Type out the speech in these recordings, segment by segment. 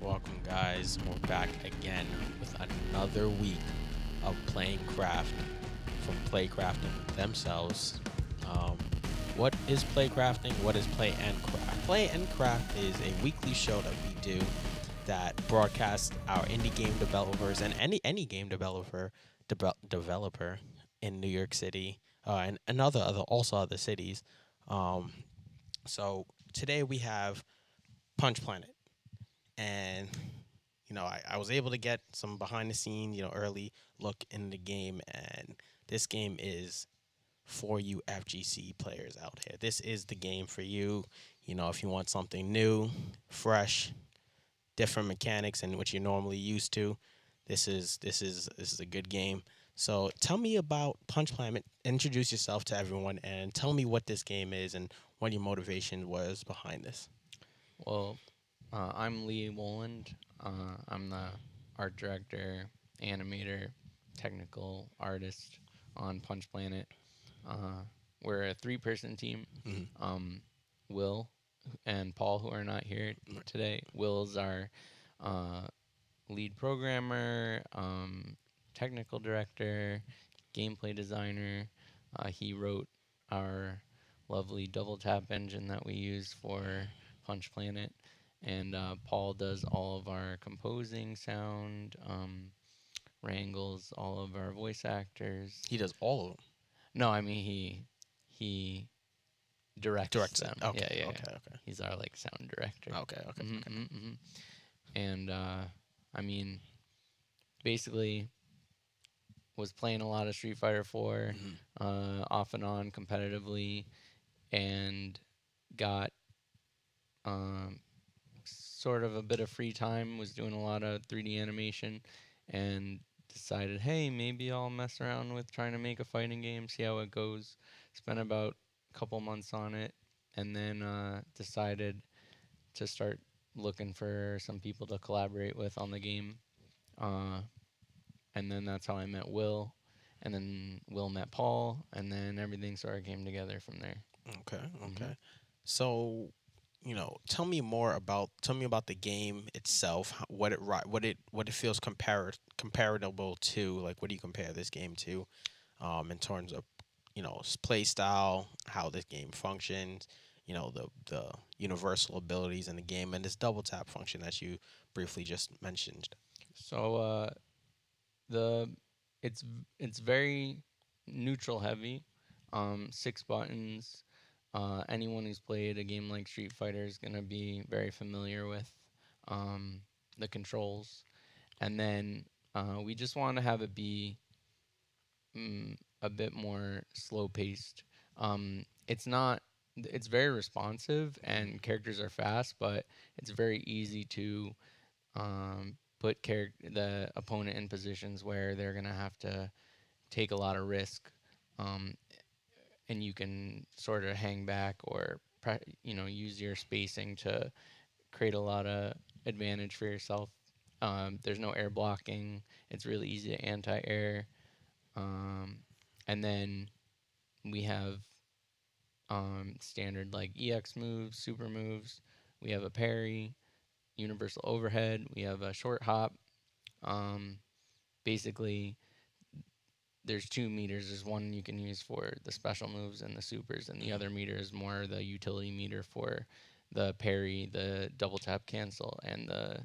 welcome, guys. We're back again with another week of playing craft from Playcrafting themselves. Um, what is Playcrafting? What is Play and Craft? Play and Craft is a weekly show that we do that broadcasts our indie game developers and any game developer in New York City and other cities. Um, so today we have Punch Planet. And I was able to get some behind the scene, early look in the game, and this game is for you FGC players out here. This is the game for you. If you want something new, fresh, different mechanics and what you're normally used to, this is a good game. So tell me about Punch Planet. Introduce yourself to everyone and tell me what this game is and what your motivation was behind this. Well, I'm Lee Woland. I'm the art director, animator, technical artist on Punch Planet. Uh, we're a three-person team. Mhm. Will and Paul, who are not here today. Will's our uh, lead programmer, technical director, gameplay designer. He wrote our lovely double tap engine that we use for Punch Planet. And Paul does all of our composing, sound, wrangles all of our voice actors. He does all of them. No, I mean he directs Directs it. them. Okay, Yeah. okay, okay. He's our like sound director. Okay, okay, hmm okay. hmm hmm And I mean, basically, was playing a lot of Street Fighter 4, Mhm. off and on competitively, and got um, sort of a bit of free time. Was doing a lot of 3D animation, and decided, hey, maybe I'll mess around with trying to make a fighting game, see how it goes. Spent about a couple months on it, and then decided to start looking for some people to collaborate with on the game. Uh, and then that's how I met Will, and then Will met Paul, and then everything sort of came together from there. Okay, hmm okay. So, tell me about the game itself, what it feels comparable to. Like, what do you compare this game to, in terms of play style, how this game functions, the universal abilities in the game, and this double tap function that you briefly just mentioned. So the it's very neutral heavy. Six buttons. Anyone who's played a game like Street Fighter is gonna be very familiar with um, the controls. And then we just want to have it be a bit more slow paced. It's not. It's very responsive and characters are fast, but it's very easy to put the opponent in positions where they're gonna have to take a lot of risk, um, and you can sort of hang back or use your spacing to create a lot of advantage for yourself. There's no air blocking. It's really easy to anti-air. Um, and then we have standard like EX moves, super moves. We have a parry, universal overhead. We have a short hop. Um, Basically, there's two meters. There's one you can use for the special moves and the supers, and the Mhm. other meter is more the utility meter for the parry, the double tap cancel, and the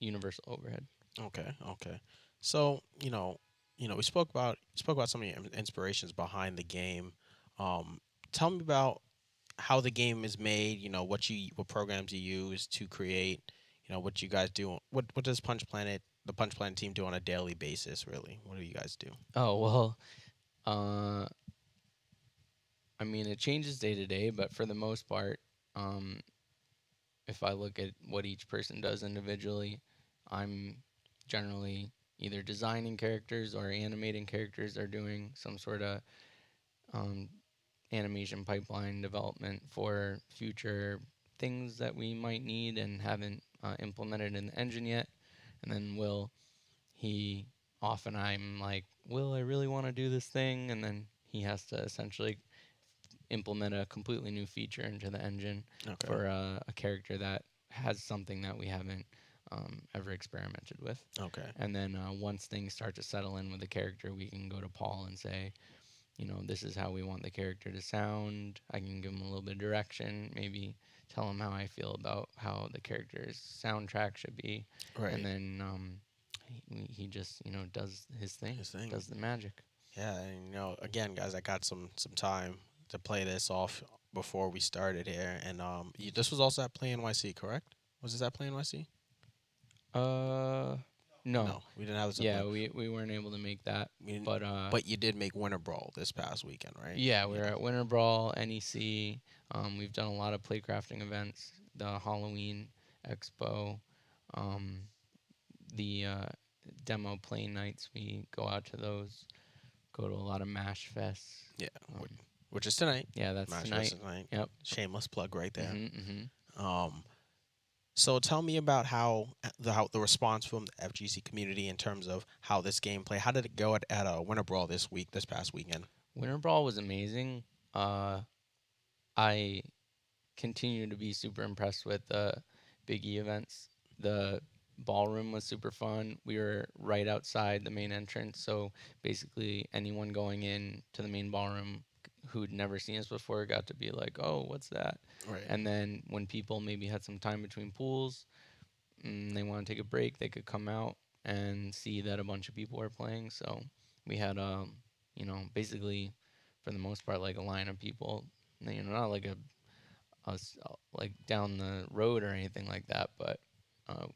universal overhead. Okay, okay. So, we spoke about some of your inspirations behind the game. Um, Tell me about how the game is made. What programs you use to create. What you guys do. What does the Punch Planet team do on a daily basis? Really, what do you guys do? Oh well, uh, I mean it changes day to day, but for the most part, um, if I look at what each person does individually, I'm generally either designing characters or animating characters or doing some sort of um, animation pipeline development for future things that we might need and haven't implemented in the engine yet. And then he often I'm like, Will, I really want to do this thing. And then he has to essentially implement a completely new feature into the engine Okay. for a character that has something that we haven't ever experimented with. Okay. And then once things start to settle in with the character, we can go to Paul and say, this is how we want the character to sound. I can give him a little bit of direction, maybe tell him how I feel about how the character's soundtrack should be, and Right. then he just does his thing, His thing. does the magic. Yeah, and again, guys, I got some time to play this off before we started here, and this was also at Play NYC, correct? Was this at Play NYC? Uh, no, No, we didn't have this at Play. yeah, we weren't able to make that, We didn't, but but you did make Winter Brawl this past weekend, right? yeah, we Yeah. are at Winter Brawl, NEC. We've done a lot of playcrafting events, the Halloween Expo, um, the demo play nights. We go out to those. Go to a lot of Mash Fests. Yeah, Um, which is tonight. yeah, that's Match tonight. versus tonight. Yep. Shameless plug right there. Mm-hmm. Um, so tell me about how the response from the FGC community in terms of how this gameplay. How did it go at Winter Brawl this past weekend? Winter Brawl was amazing. I continue to be super impressed with the Big E events. The ballroom was super fun. We were right outside the main entrance, so basically anyone going in to the main ballroom who'd never seen us before got to be like, "Oh, what's that?" Right. And then when people maybe had some time between pools, they want to take a break, they could come out and see that a bunch of people were playing. So we had, basically for the most part, like a line of people. Not like like down the road or anything like that, but uh,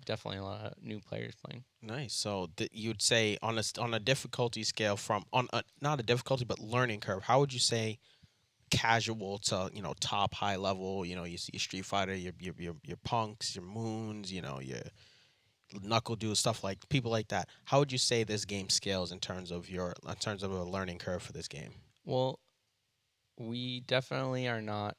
definitely a lot of new players playing. Nice. So you'd say on a difficulty scale from on a, not a difficulty but learning curve. How would you say casual to top high level? You see Street Fighter, your punks, your moons, your knuckle dudes, stuff like people like that. How would you say this game scales in terms of a learning curve for this game? Well, we definitely are not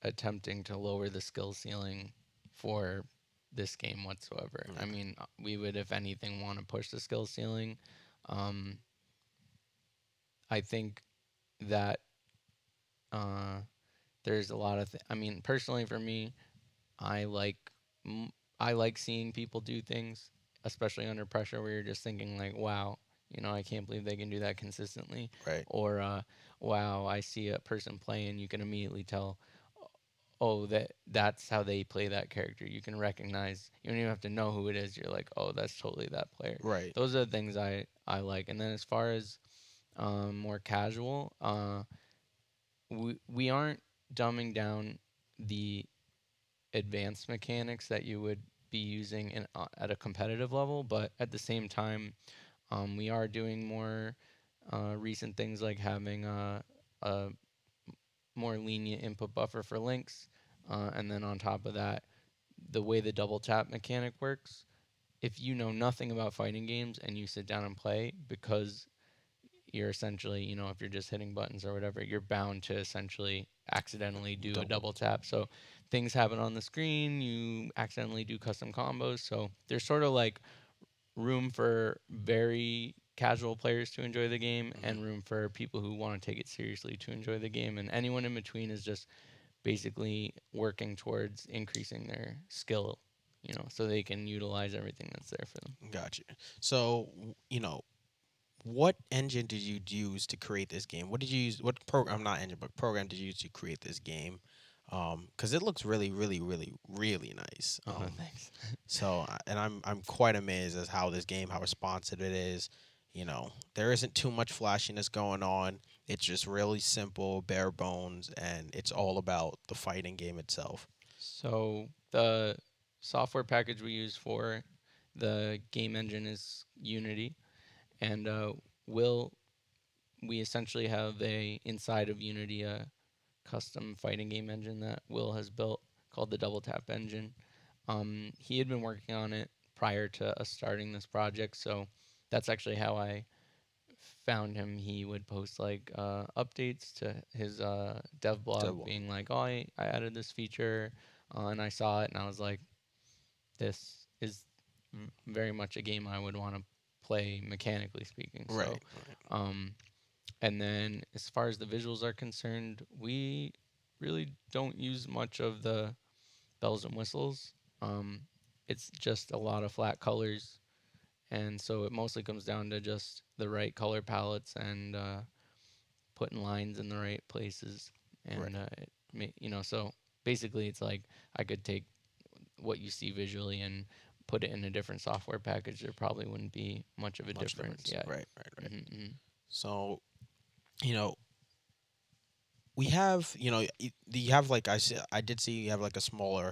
attempting to lower the skill ceiling for this game whatsoever. I Okay. mean, we would, if anything, want to push the skill ceiling. Um, I think that uh, there's a lot of. I mean, personally, for me, I like m- I like seeing people do things, especially under pressure, where you're just thinking like, "Wow, I can't believe they can do that consistently," Right. or "Wow, I see a person playing, you can immediately tell, oh, that's how they play that character. You can recognize. You don't even have to know who it is. You're like, oh, that's totally that player." Right. Those are the things I like. And then as far as more casual, we aren't dumbing down the advanced mechanics that you would be using at a competitive level, but at the same time, we are doing more recent things like having a more lenient input buffer for links, and then on top of that, the way the double tap mechanic works. If you know nothing about fighting games and you sit down and play, because you're essentially, if you're just hitting buttons or whatever, you're bound to essentially accidentally do a Double. double tap. So things happen on the screen, you accidentally do custom combos. So there's sort of like room for very casual players to enjoy the game Hmm. and room for people who want to take it seriously to enjoy the game. And anyone in between is just basically working towards increasing their skill, so they can utilize everything that's there for them. Gotcha. So what engine did you use to create this game? What did you use? What program? Not engine, but program did you use to create this game? Because it looks really, really, really, really nice. Thanks. And I'm quite amazed as how this game, how responsive it is. There isn't too much flashiness going on. It's just really simple, bare bones, and it's all about the fighting game itself. So the software package we use for the game engine is Unity, and will we essentially have a inside of Unity a custom fighting game engine that Will has built called the Double Tap engine. He had been working on it prior to us starting this project, so that's actually how I found him. He would post like updates to his dev blog, Double. being like, "Oh, I added this feature," and I saw it, and I was like, "This is very much a game I would want to play mechanically speaking." Right. So, um, and then as far as the visuals are concerned, we really don't use much of the bells and whistles. Um, it's just a lot of flat colors, and so it mostly comes down to just the right color palettes and putting lines in the right places, Right. and so basically it's like I could take what you see visually and put it in a different software package. There probably wouldn't be much of a Much difference. difference. Yeah. Right. Right. Right. Mm-hmm. So, you know, we have, you have like I did see you have like a small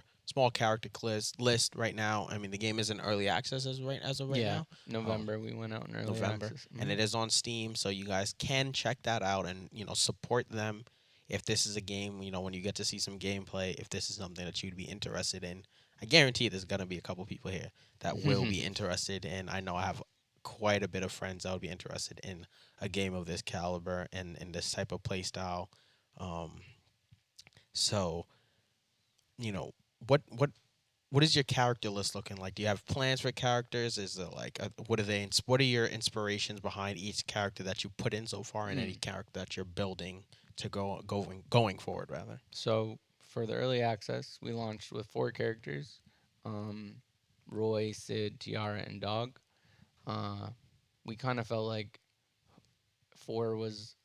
character list right now. I mean, the game is in early access as of right Yeah, now. Um, November we went out in early November, access. and it is on Steam, so you guys can check that out and support them if this is a game. When you get to see some gameplay, if this is something that you'd be interested in, I guarantee there's gonna be a couple people here that will be interested, and I know I have quite a bit of friends that would be interested in a game of this caliber and in this type of play style. Um, so you know what is your character list looking like? Do you have plans for characters? Is it like what are your inspirations behind each character that you put in so far, and any Mm. character that you're building to going forward rather? So for the early access, we launched with 4 characters: um, Roy, Sid, Tiara, and Dog. Uh, we kind of felt like 4 was,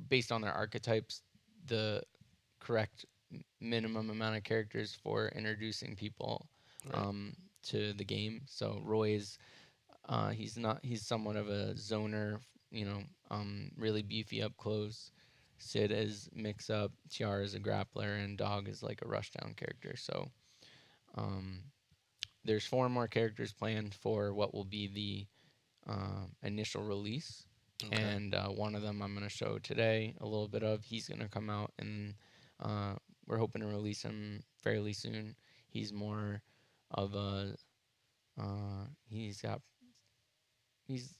based on their archetypes, the correct minimum amount of characters for introducing people Right. to the game. So Roy's he's somewhat of a zoner, really beefy up close. Sid is mix up, Tiara is a grappler, and Dog is like a rushdown character. So um, there's 4 more characters planned for what will be the initial release, Okay. and one of them I'm going to show today a little bit of. He's going to come out, and uh, we're hoping to release him fairly soon. He's more of a he's got he's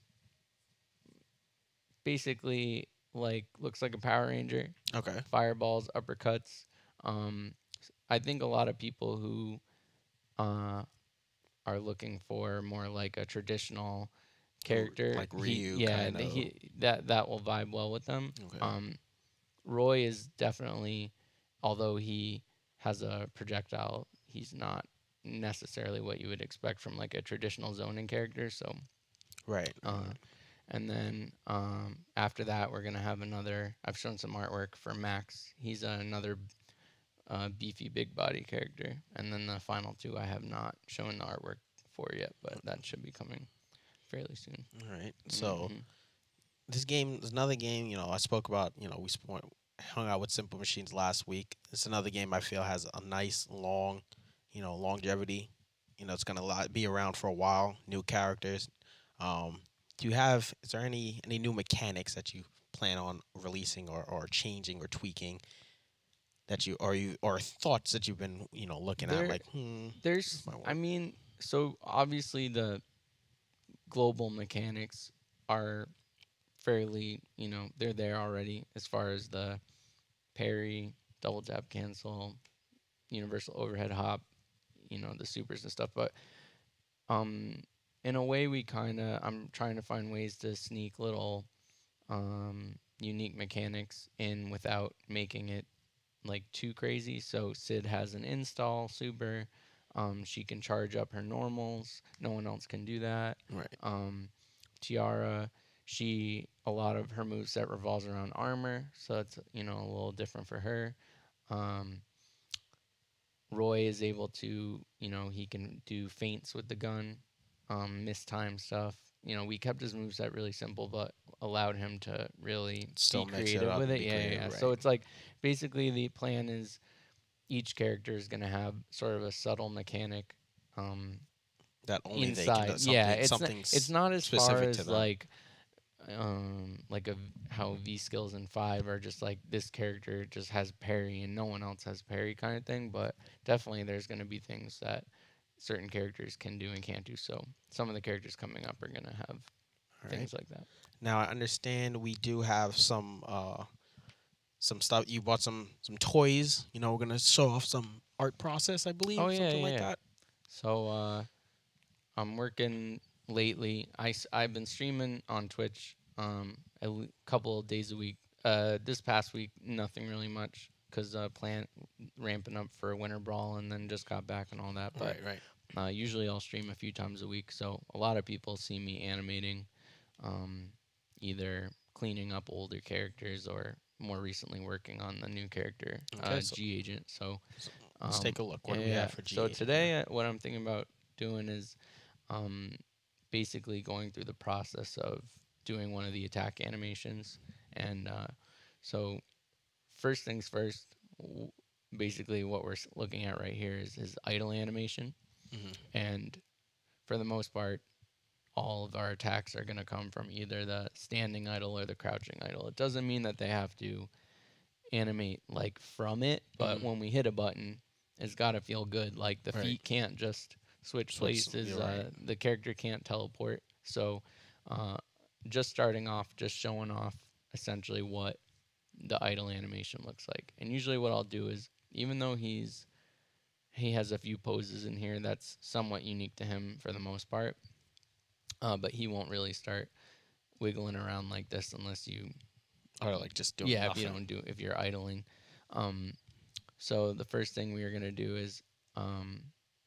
basically like looks like a Power Ranger, Okay. fireballs, uppercuts. Um, I think a lot of people who uh, are looking for more like a traditional character, Like Ryu yeah, kind of. that will vibe well with them. Okay. Roy is definitely, although he has a projectile, he's not necessarily what you would expect from like a traditional zoning character. So Right. uh, and then after that, we're gonna have another. I've shown some artwork for Max. He's another beefy, big body character. And then the final 2, I have not shown the artwork for yet, but that should be coming fairly soon. All right. So Mm-hmm. this game is another game. I spoke about. Hung out with Simple Machines last week. It's another game I feel has a nice long, longevity. It's gonna be around for a while. New characters. Um, is there any new mechanics that you plan on releasing or changing or tweaking that or thoughts that you've been looking at There, like this there's, might I work. mean, so obviously the global mechanics are fairly, they're there already as far as the parry, double tap cancel, universal overhead hop, the supers and stuff. But um, in a way, I'm trying to find ways to sneak little unique mechanics in without making it like too crazy. So Sid has an install super. She can charge up her normals. No one else can do that. Right. Um, Tiara, a lot of her moveset revolves around armor, so it's a little different for her. Um, Roy is able to, he can do feints with the gun, mistime stuff. We kept his moveset really simple, but allowed him to really Still be mix it creative up with and it. be Yeah, yeah, creative. yeah. So Right. it's like basically the plan is each character is going to have sort of a subtle mechanic That only they can do inside. Yeah, something it's not as far specific to as them. like how V skills in 5 are just like this character just has parry and no one else has parry kind of thing, but definitely there's going to be things that certain characters can do and can't do. So some of the characters coming up are going to have All right. things like that. Now I understand we do have some stuff. You bought some toys. We're gonna show off some art process, I Oh believe, yeah, something yeah, like yeah. that. So I'm working lately. I've been streaming on Twitch couple of days a week. This past week, nothing really much because plant ramping up for winter brawl and then just got back and all that. But Right, right. usually I'll stream a few times a week, so a lot of people see me animating, um, either cleaning up older characters or more recently working on the new character, Okay, so, G Agent. So so let's take a look. What yeah, do we yeah. have for So G8 here? today, what I'm thinking about doing is um, basically going through the process of doing one of the attack animations. And so, first things first, basically, what we're looking at right here is his idle animation. Hmm. And for the most part, all of our attacks are going to come from either the standing idle or the crouching idle. It doesn't mean that they have to animate like from it, but Hmm. when we hit a button, it's got to feel good. Like the Right. feet can't just switch Switch. places, You're right. the character can't teleport. So, uh, just starting off, just showing off essentially what the idle animation looks like. And usually, what I'll do is, even though he has a few poses in here that's somewhat unique to him for the most part, but he won't really start wiggling around like this unless you, Or like just doing yeah, if you nothing. don't do, if you're idling. Um, So the first thing we are going to do is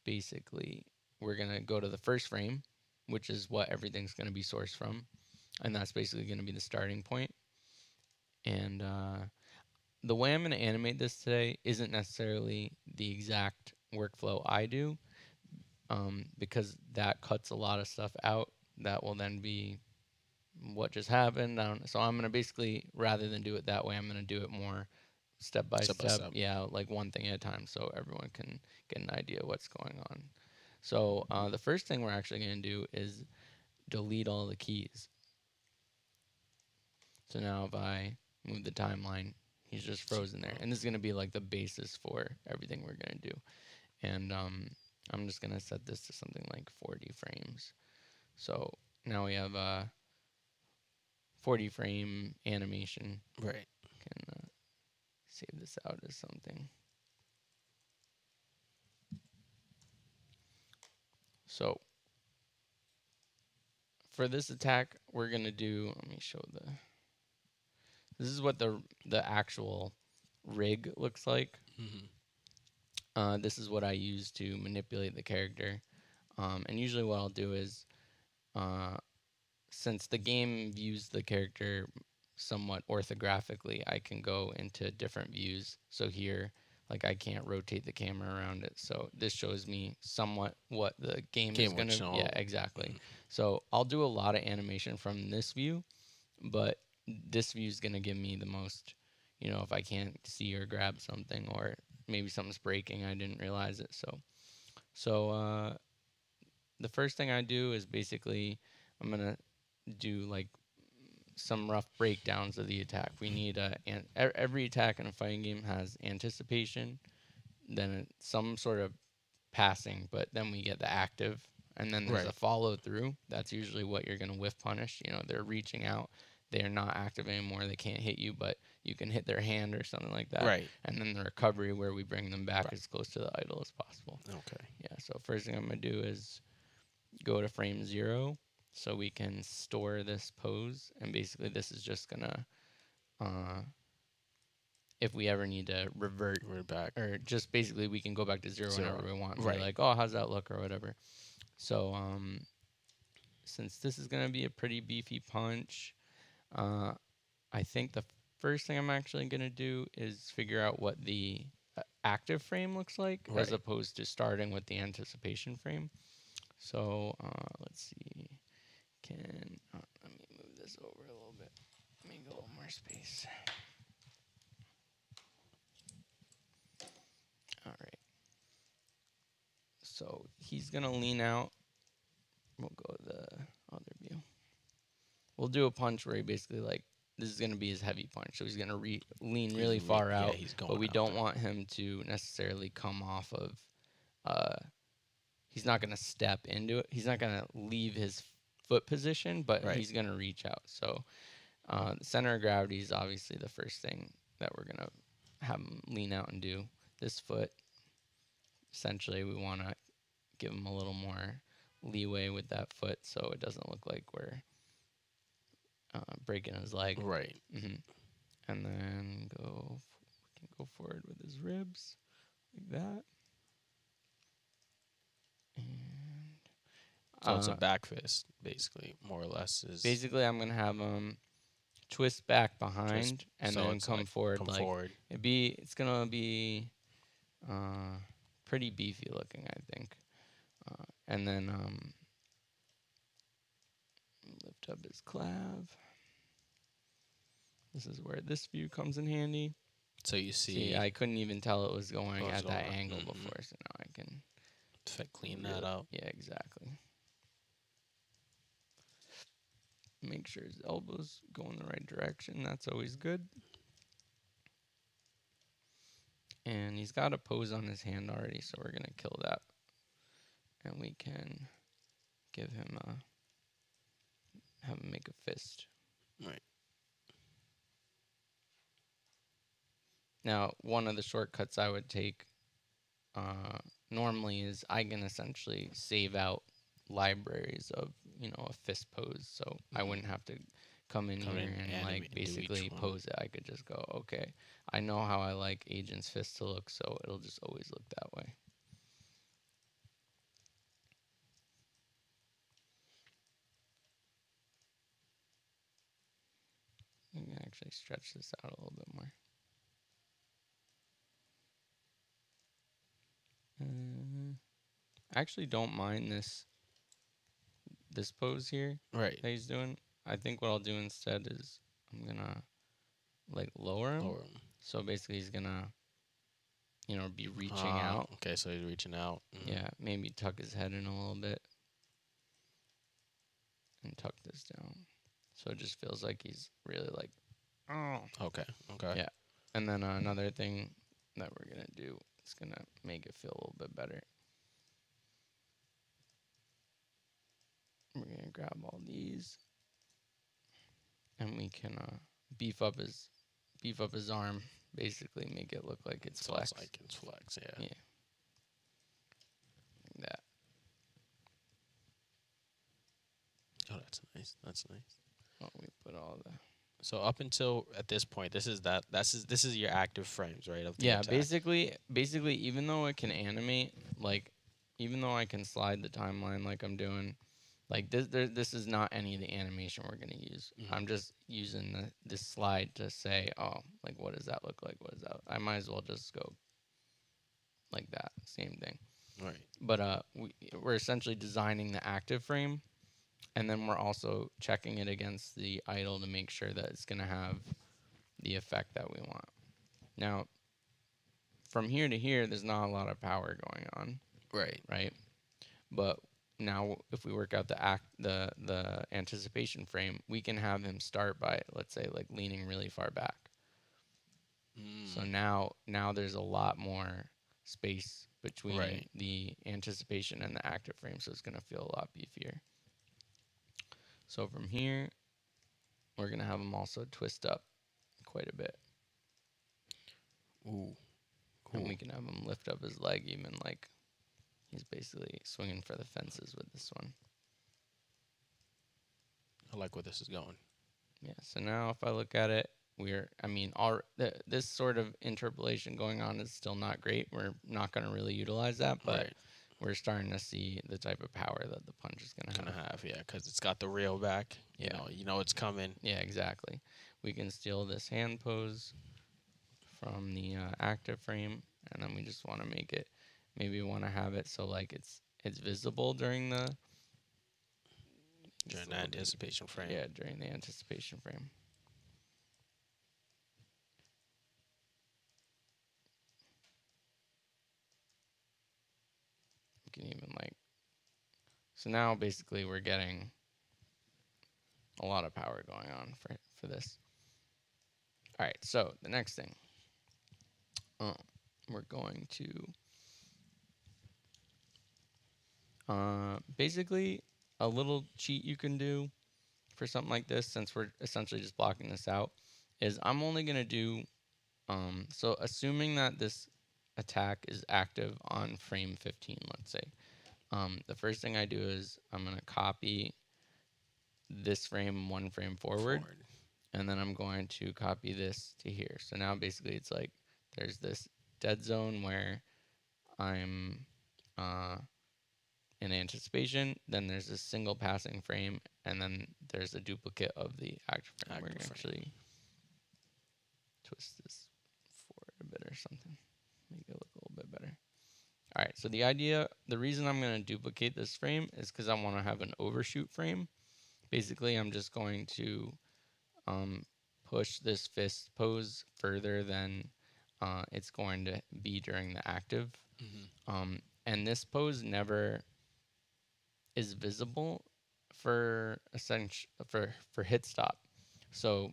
basically we're going to go to the first frame, which is what everything's going to be sourced from. And that's basically going to be the starting point. And the way I'm going to animate this today isn't necessarily the exact workflow I do, because that cuts a lot of stuff out that will then be what just happened. So I'm going to basically, rather than do it that way, I'm going to do it more step by Step by step. step. Yeah, like one thing at a time, so everyone can get an idea of what's going on. So the first thing we're actually going to do is delete all the keys. So now if I move the timeline, he's just frozen there, and this is going to be like the basis for everything we're going to do. And I'm just going to set this to something like 40 frames. So now we have a 40 frame animation. Right. Can save this out as something. So for this attack, we're gonna do. Let me show the. This is what the actual rig looks like. Hmm. This is what I use to manipulate the character. And usually, what I'll do is, uh, since the game views the character somewhat orthographically, I can go into different views. So here, like I can't rotate the camera around it. So this shows me somewhat what the game is Game would gonna. show. Yeah, exactly. So I'll do a lot of animation from this view, but this view is gonna give me the most. If I can't see or grab something, or maybe something's breaking, I didn't realize it. So the first thing I do is basically I'm gonna do like some rough breakdowns of the attack. We need every attack in a fighting game has anticipation, then some sort of passing, but then we get the active, and then there's Right. a follow through. That's usually what you're gonna whiff punish. They're reaching out, they're not active anymore, they can't hit you, but you can hit their hand or something like that. Right. And then the recovery, where we bring them back Right. as close to the idle as possible. Okay. Yeah. So first thing I'm gonna do is go to frame 0 so we can store this pose, and basically this is just gonna uh, if we ever need to revert, We're back. or just basically we can go back to 0 Zero. whenever we want and Right. be like, oh, how's that look, or whatever. So since this is gonna be a pretty beefy punch, uh, I think the first thing I'm actually gonna do is figure out what the active frame looks like, as Right. opposed to starting with the anticipation frame. So let's see. Let me move this over a little bit. Let me go a little more space. All right. So he's gonna lean out. We'll go to the other view. We'll do a punch where he basically this is gonna be his heavy punch. So he's gonna lean really far out, he's going but we out don't there. want him to necessarily come off of. He's not gonna step into it. He's not gonna leave his foot position, but Right. he's gonna reach out. So the center of gravity is obviously the first thing that we're gonna have him lean out and do. This foot, essentially, we want to give him a little more leeway with that foot, so it doesn't look like we're breaking his leg. Right. And then we can go forward with his ribs like that. And So it's a back fist, basically, more or less. Is basically, I'm gonna have him twist back behind and so then it's come like forward. come Like forward. it's gonna be pretty beefy looking, I think. And then lift up his clav. This is where this view comes in handy. So you See, see, I couldn't even tell it was going oh, it's at that going, angle before, so now I can clean really, that up. yeah, exactly. Make sure his elbows go in the right direction. That's always good. And he's got a pose on his hand already, so we're gonna kill that. And we can give him have him make a fist. Right. Now, one of the shortcuts I would take normally is I can essentially save out libraries of a fist pose, so I wouldn't have to come in here and like basically pose it. I could just go, okay, I know how I like Agent's fist to look, so it'll just always look that way. We can actually stretch this out a little bit more. I actually don't mind this pose here Right. that he's doing. I think what I'll do instead is I'm gonna like lower him. So basically he's gonna be reaching out. Okay, so he's reaching out. Yeah, maybe tuck his head in a little bit and tuck this down. So it just feels like he's really like, oh. Okay. Yeah. And then another thing that we're gonna do is gonna make it feel a little bit better. We're gonna grab all these, and we can beef up his arm. Basically, make it look like it's flex. Like it's flex, yeah. Yeah. Like that. Oh, that's nice. That's nice. Oh, we put all the. So up until at this point, this is your active frames, right? Of the Yeah, attack. basically, even though it can animate, like, even though I can slide the timeline like I'm doing, like this is not any of the animation we're gonna use. I'm just using this slide to say, oh, like what does that look like? What is that? I might as well just go like that, same thing. Right. But we're essentially designing the active frame, and then we're also checking it against the idle to make sure that it's gonna have the effect that we want. Now, from here to here, there's not a lot of power going on. Right. But now, if we work out the anticipation frame, we can have him start by, let's say, like leaning really far back. So now there's a lot more space between the anticipation and the active frame, so it's gonna feel a lot beefier. So from here, we're gonna have him also twist up quite a bit. Ooh. Cool. And we can have him lift up his leg even like he's basically swinging for the fences with this one. I like where this is going. Yeah, so now if I look at it, this sort of interpolation going on is still not great. We're not going to really utilize that, but we're starting to see the type of power that the punch is going to have. Yeah, because it's got the reel back. You know it's coming. Yeah, exactly. We can steal this hand pose from the active frame, and then we just want to make it. Maybe we want to have it so like it's visible during the anticipation frame. Yeah, during the anticipation frame. You can even so now basically we're getting a lot of power going on for this. All right, so the next thing, we're going to basically a little cheat you can do for something like this, since we're essentially just blocking this out, is I'm only gonna do so assuming that this attack is active on frame 15, let's say. The first thing I do is I'm gonna copy this frame one frame forward, and then I'm going to copy this to here. So now basically it's like there's this dead zone where I'm in anticipation. Then there's a single passing frame, and then there's a duplicate of the active frame. We're Active gonna frame. actually twist this forward a bit or something, make it look a little bit better. All right, so the reason I'm going to duplicate this frame is because I want to have an overshoot frame. Basically, I'm just going to um, push this fist pose further than it's going to be during the active. And this pose never is visible for for hit stop. So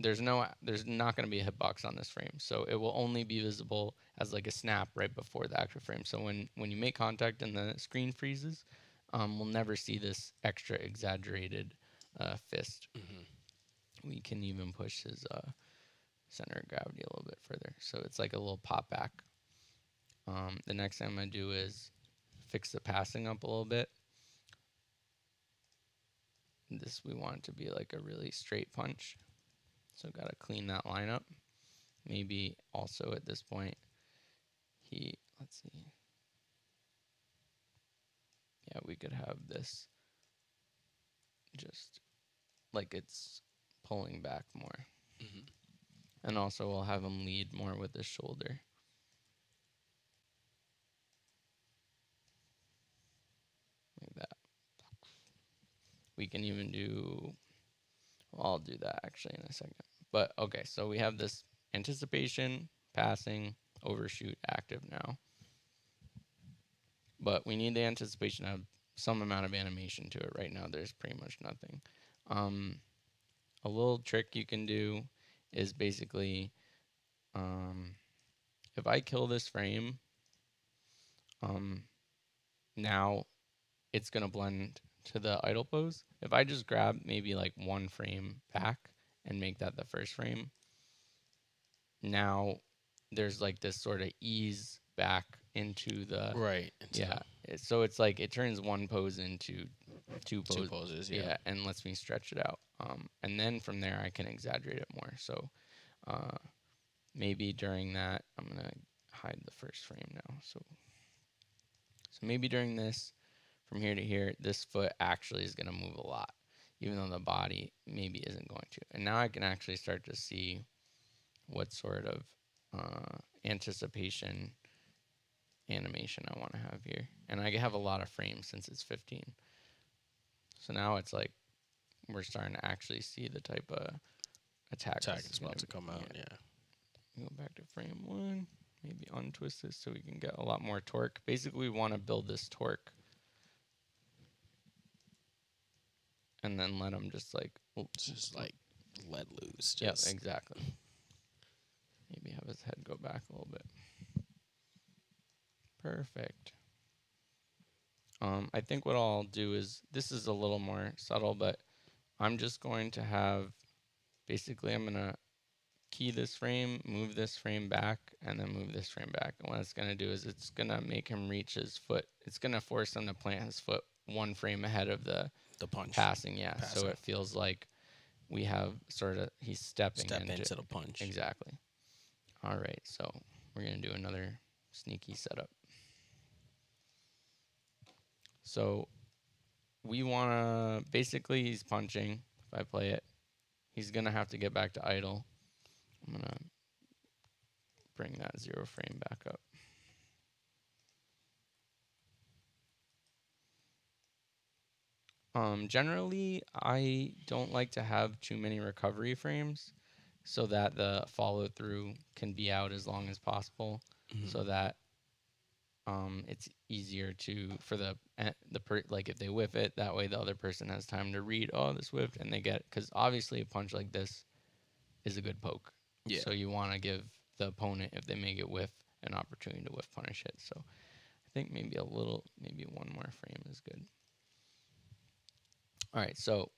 there's not going to be a hitbox on this frame. So it will only be visible as like a snap right before the active frame. So when you make contact and the screen freezes, we'll never see this extra exaggerated fist. We can even push his center of gravity a little bit further. So it's like a little pop back. The next thing I'm going to do is fix the passing up a little bit. This we want it to be like a really straight punch. So got to clean that line up. Maybe also at this point, let's see. Yeah, we could have this just like it's pulling back more. And also we'll have him lead more with his shoulder. Like that. We can even do, well, I'll do that actually in a second. But okay, so we have this anticipation, passing, overshoot active now. But we need the anticipation to have some amount of animation to it. Right now, there's pretty much nothing. A little trick you can do is basically, if I kill this frame, now it's going to blend to the idle pose. If I just grab maybe like one frame back and make that the first frame, now there's like this sort of ease back into the Right. So it's like it turns one pose into two poses. Yeah. and lets me stretch it out. And then from there I can exaggerate it more. So maybe during that I'm gonna hide the first frame now. So maybe during this, from here to here, this foot actually is gonna move a lot, even though the body maybe isn't going to. And now I can actually start to see what sort of anticipation animation I want to have here. And I have a lot of frames since it's 15. So now it's like we're starting to actually see the type of attack that's about to come out. Yeah. Go back to frame 1, maybe untwist this so we can get a lot more torque. Basically, we want to build this torque and then let him just like let loose. Yeah, exactly. Maybe have his head go back a little bit. Perfect. I think what I'll do is, this is a little more subtle, but I'm just going to have, basically I'm going to key this frame, move this frame back, and then move this frame back. And what it's going to do is it's going to make him reach his foot. It's going to force him to plant his foot one frame ahead of the punch. Passing. So it feels like we have sort of, he's stepping into the punch. Exactly. All right, so we're going to do another sneaky setup. So we want to, basically he's punching. If I play it, he's going to have to get back to idle. I'm going to bring that 0 frame back up. Generally, I don't like to have too many recovery frames so that the follow through can be out as long as possible, so that it's easier for like if they whiff it, that way the other person has time to read, oh, this whiffed, and they get, because obviously a punch like this is a good poke. Yeah. So you want to give the opponent, if they make it whiff, an opportunity to whiff punish it. So I think maybe one more frame is good. All right, so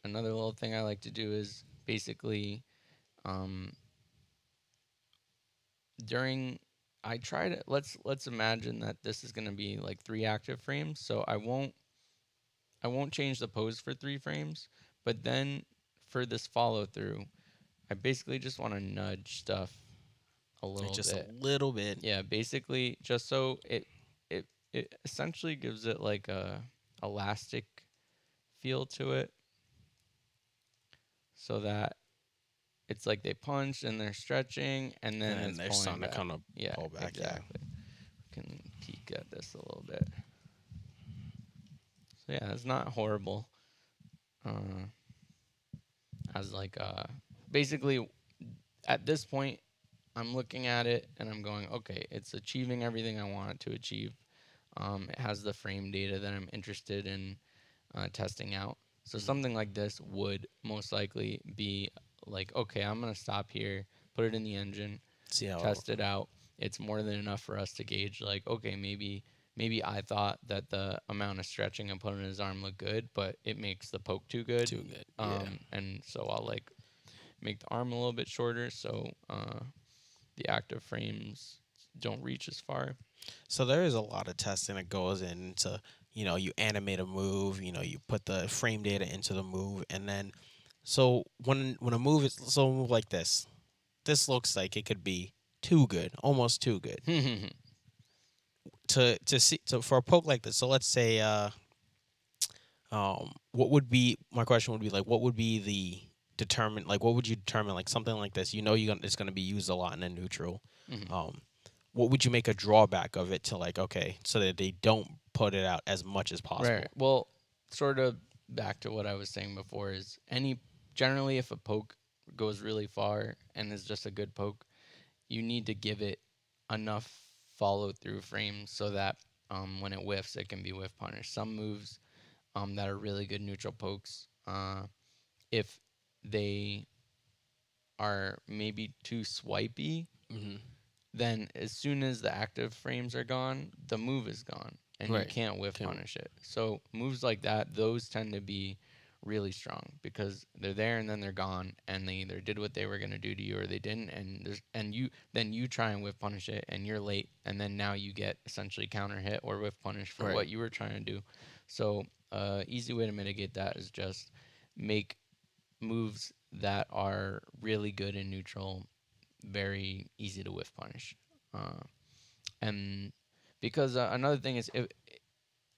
another little thing I like to do is basically let's imagine that this is going to be like 3 active frames. So I won't change the pose for 3 frames, but then for this follow through, I basically just want to nudge stuff a Like little just a bit. little bit. Yeah, basically just so it essentially gives it like a elastic feel to it, so that it's like they punch and they're stretching and And then then it's they're pulling starting to back. kind of Yeah, pull back. Yeah. exactly. Can peek at this a little bit. So yeah, it's not horrible. Uh, as like basically at this point I'm looking at it and I'm going, okay, it's achieving everything I want it to achieve. It has the frame data that I'm interested in testing out. So Mhm. something like this would most likely be like, okay, I'm gonna stop here, put it in the engine, See how. test it out. It's more than enough for us to gauge, like, okay, maybe I thought that the amount of stretching I put in his arm looked good, but it makes the poke too good. Too good. Yeah. And so I'll like make the arm a little bit shorter, so the active frames don't reach as far. So there is a lot of testing that goes into, you animate a move, you put the frame data into the move, and then so when a move is so a move like this looks like it could be too good, almost too good to see. So for a poke like this, so let's say what would be my question would be like what would be the determine like what would you determine like something like this, it's going to be used a lot in a neutral. Mhm. um what would you make a drawback of it to, like, okay, so that they don't put it out as much as Right. possible? Well, sort of back to what I was saying before is any generally if a poke goes really far and is just a good poke, you need to give it enough follow through frames so that when it whiffs, it can be whiff punished. Some moves that are really good neutral pokes, if they are maybe too swipey, Hmm. then as soon as the active frames are gone, the move is gone and you Right. can't whiff Can punish it. So moves like that, those tend to be really strong because they're there and then they're gone and they either did what they were going to do to you or they didn't, and you try and whiff punish it and you're late, and then now you get essentially counter hit or whiff punish for right. what you were trying to do. So easy way to mitigate that is just make moves that are really good in neutral very easy to whiff punish. Uh, and because another thing is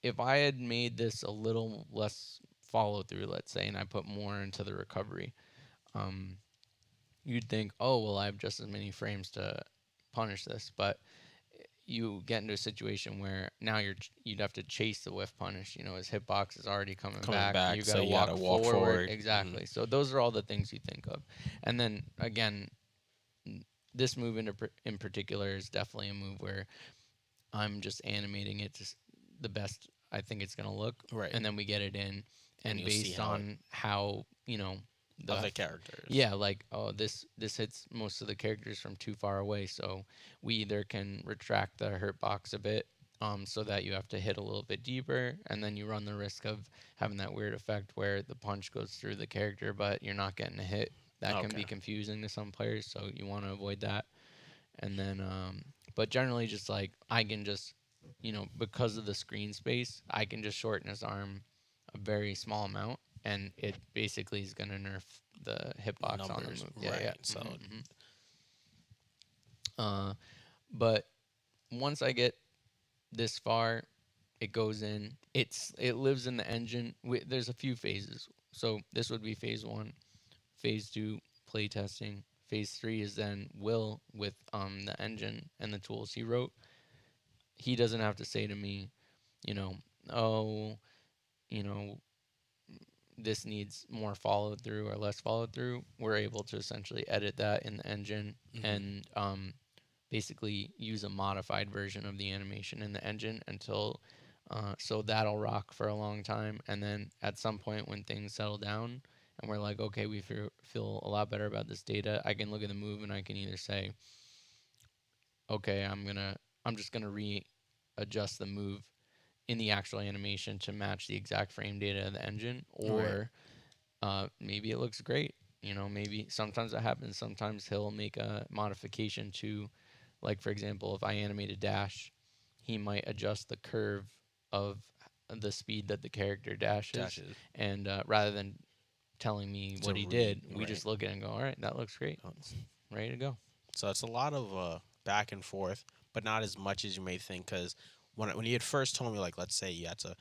if I had made this a little less follow through, let's say, and I put more into the recovery, um, you'd think, oh well, I have just as many frames to punish this, but you get into a situation where now you'd have to chase the whiff punish. You know, his hitbox is already coming Coming back. back, You got so to you got walk to walk forward. forward. Hmm. Exactly. So those are all the things you think of, and then again, this move in particular is definitely a move where I'm just animating it just the best I think it's gonna look, Right. and then we get it in, And and you'll see based how it on how the other characters. yeah, like, oh, this hits most of the characters from too far away, so we either can retract the hurt box a bit, so that you have to hit a little bit deeper, and then you run the risk of having that weird effect where the punch goes through the character, but you're not getting a hit. That can Okay. be confusing to some players, so you want to avoid that. And then, but generally, just like I can just, because of the screen space, I can just shorten his arm a very small amount, and it basically is gonna nerf the hitbox on the Numbers. move. Yeah, yeah. Right. So. Uh, but once I get this far, it goes in. It lives in the engine. There's a few phases. So this would be phase one. Phase two, play testing. Phase three is then Will with the engine and the tools he wrote. He doesn't have to say to me, you know, oh, you know, this needs more follow through or less follow through. We're able to essentially edit that in the engine Hmm. and basically use a modified version of the animation in the engine until so that'll rock for a long time, and then at some point when things settle down and we're like, okay, we feel a lot better about this data, I can look at the move and I can either say, okay, I'm just gonna readjust the move in the actual animation to match the exact frame data of the engine, Right. or maybe it looks great. Maybe sometimes that happens. Sometimes he'll make a modification to, like, for example, if I animate a dash, he might adjust the curve of the speed that the character dashes. Dashes And rather than telling me to what he read. did, we Right. just look at it and go, all right, that looks great. Oh, It's ready to go. So it's a lot of back and forth, but not as much as you may think. Because when you had first told me, like, let's say you had to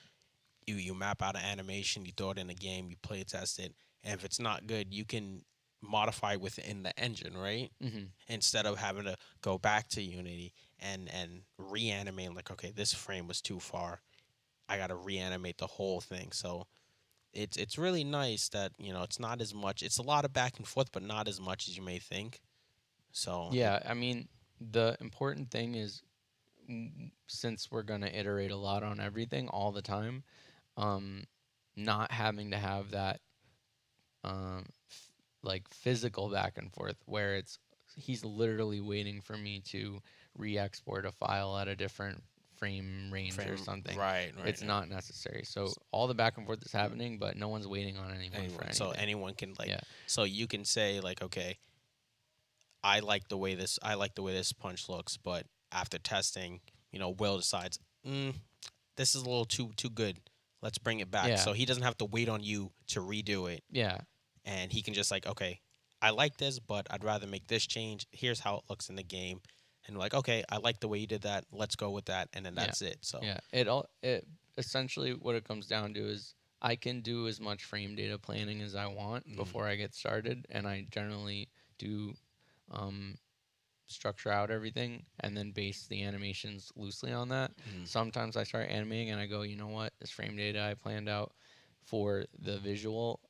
you map out an animation, you throw it in the game, you play test it, and if it's not good, you can modify within the engine, right? Hmm. Instead of having to go back to Unity and reanimate. Like, okay, this frame was too far. I got to reanimate the whole thing. So it's really nice that it's not as much. It's a lot of back and forth, but not as much as you may think. So Yeah, I mean, the important thing is, since we're gonna iterate a lot on everything all the time, um, not having to have that like physical back and forth where it's he's literally waiting for me to re-export a file at a different frame range or frame, something. right, It's not necessary. So all the back and forth is happening, but no one's waiting on anyone for anyone. So anything. anyone can like, Yeah. so you can say like, okay, I like the way this punch looks, but after testing, Will decides, this is a little too good. Let's bring it back. Yeah. So he doesn't have to wait on you to redo it, Yeah. and he can just like, okay, I like this, but I'd rather make this change. Here's how it looks in the game, and like, okay, I like the way you did that. Let's go with that, and then Yeah. that's it. So Yeah. It essentially what it comes down to is I can do as much frame data planning as I want mm, before I get started, and I generally do um, structure out everything and then base the animations loosely on that. mm, Sometimes I start animating and I go, you know what, this frame data I planned out for the visual,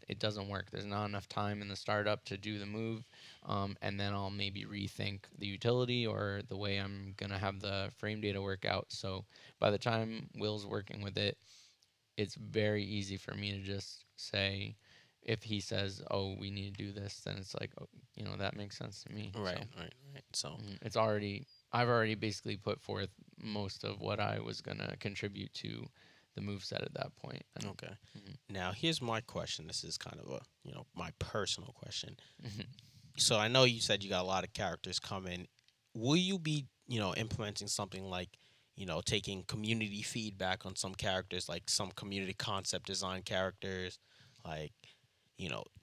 it doesn't work. There's not enough time in the startup to do the move, and then I'll maybe rethink the utility or the way I'm gonna have the frame data work out. So by the time Will's working with it, it's very easy for me to just say, if he says, "Oh, we need to do this," then it's like, oh, that makes sense to me. So right. So it's already, I've already basically put forth most of what I was gonna contribute to the move set at that point. And okay. mhm, Now here's my question. This is kind of a my personal question. mhm. So I know you said you got a lot of characters coming. Will you be, implementing something like, taking community feedback on some characters, like some community concept design characters, like,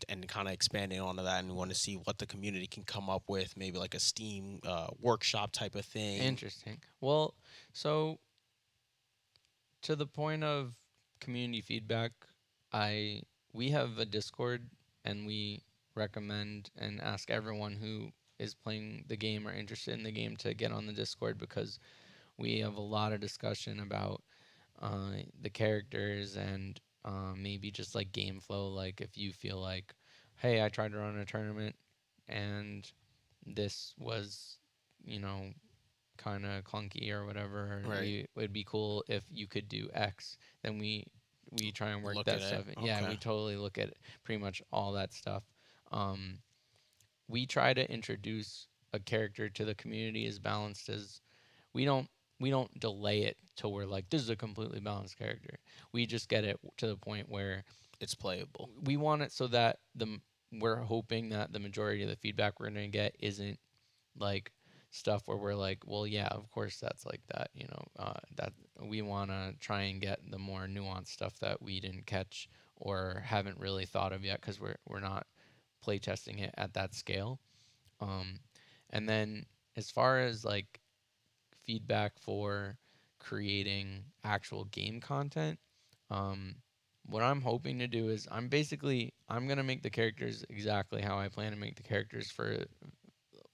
and kind of expanding onto that and want to see what the community can come up with, maybe like a Steam workshop type of thing. Interesting. Well, so to the point of community feedback, I we have a Discord and we recommend and ask everyone who is playing the game or interested in the game to get on the Discord, because we have a lot of discussion about the characters and maybe just like game flow. Like if you feel like, hey, I tried to run a tournament and this was, you know, kind of clunky or whatever, Right. we would be cool if you could do X. Then we try and work Look that at it. stuff. Yeah, Okay. we totally look at pretty much all that stuff. Um, we try to introduce a character to the community as balanced as we don't we don't delay it till we're like, this is a completely balanced character. We just get it to the point where It's playable. we want it so that we're hoping that the majority of the feedback we're going to get isn't like stuff where we're like, well, yeah, of course that's like that, that we want to try and get the more nuanced stuff that we didn't catch or haven't really thought of yet, because we're not playtesting it at that scale. um, and then as far as like feedback for creating actual game content, um, what I'm hoping to do is I'm gonna make the characters exactly how I plan to make the characters for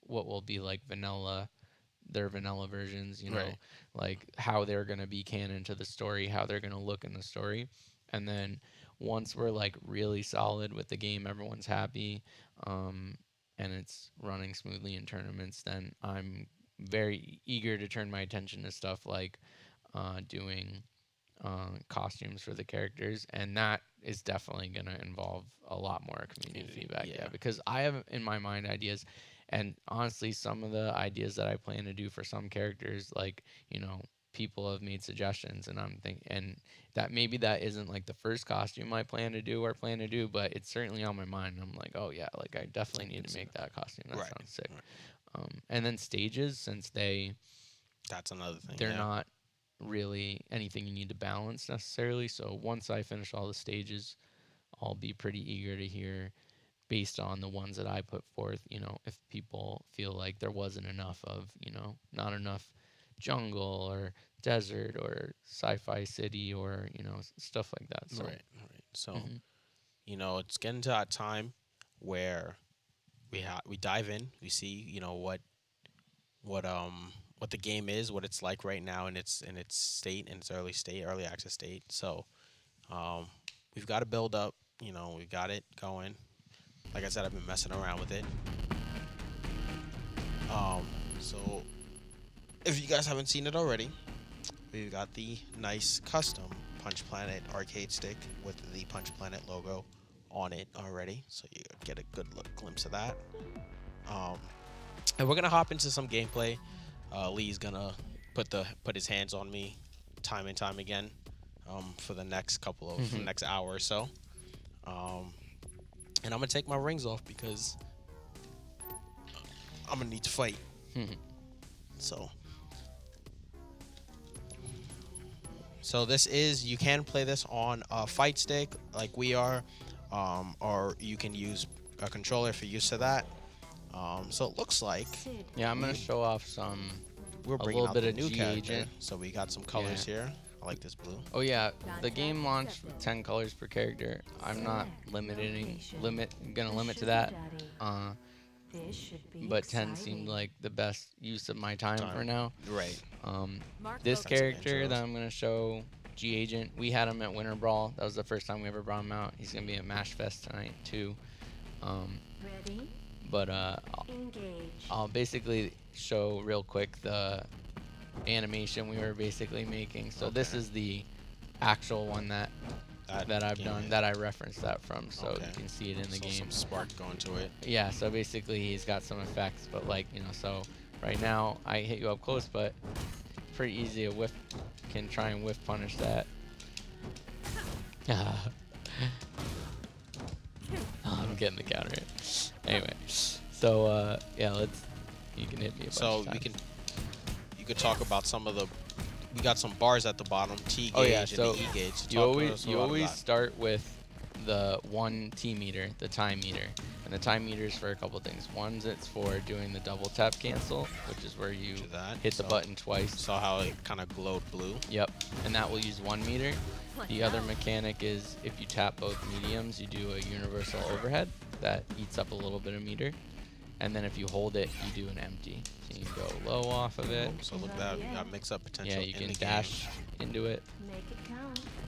what will be like their vanilla versions, Right. like how they're going to be canon to the story, how they're going to look in the story. And then once we're like really solid with the game, everyone's happy, um, and it's running smoothly in tournaments, then I'm very eager to turn my attention to stuff like doing costumes for the characters, and that is definitely going to involve a lot more community Community. feedback. Yeah, Yeah. because I have in my mind ideas, and honestly, some of the ideas that I plan to do for some characters, like people have made suggestions, and I'm thinking, and that maybe that isn't like the first costume I plan to do, but it's certainly on my mind. I'm like, oh yeah, like I I definitely need to consider. make that costume. That Right. sounds sick. Right. And then stages, since That's another thing. they're Yeah. not really anything you need to balance necessarily. So once I finish all the stages, I'll be pretty eager to hear based on the ones that I put forth. You know, if people feel like there wasn't enough of, you know, not enough jungle or desert or sci-fi city or, you know, stuff like that. So Right. Right. So mhm. you know, it's getting to that time where we dive in. We see, you know, what what the game is, what it's like right now in its state, in its early state, early access state. So um, we've got to build up. You know, we got it going. Like I said, I've been messing around with it. So if you guys haven't seen it already, we've got the nice custom Punch Planet arcade stick with the Punch Planet logo on it already, so you get a good glimpse of that. Um, and we're gonna hop into some gameplay. Lee's gonna put his hands on me time and time again for the next for the next hour or so. Um, and I'm gonna take my rings off because I'm gonna need to fight. So, this is, you can play this on a fight stick like we are, or you can use a controller for use of that. So it looks like Yeah, I'm gonna show off we're a bringing little out bit the of new G character. agent. So we got some colors here. I like this blue. Oh yeah, the game launched with 10 colors per character. I'm not gonna limit to that. Uh, but 10 seemed like the best use of my time for now. Right. This Some character intros. that I'm gonna show, G Agent, we had him at Winter Brawl. That was the first time we ever brought him out. He's gonna be at Mash Fest tonight too. But I'll basically show real quick the animation we were basically making. So this is the actual one that I've done, that I referenced that from, so you can see it in the game. Some spark going to it. Yeah, so basically he's got some effects, but like, you know, so right now I hit you up close, but pretty easy to whiff, can try and whiff punish that. I'm getting the counter hit. Anyway, so yeah, you can hit me a bunch of times. You could talk about some of the, we got some bars at the bottom, T gauge and so the E gauge. you always start with the 1 T meter, the time meter. And the time meter is for a couple things. One's it's for doing the double tap cancel, which is where you hit the button twice. Saw how it kind of glowed blue? Yep, and that will use 1 meter. The other mechanic is if you tap both mediums, you do a universal overhead that eats up a little bit of meter. And then if you hold it, you do an empty. So you can go low off of it. So look at that, you got mix-up potential. Yeah, you can dash into it.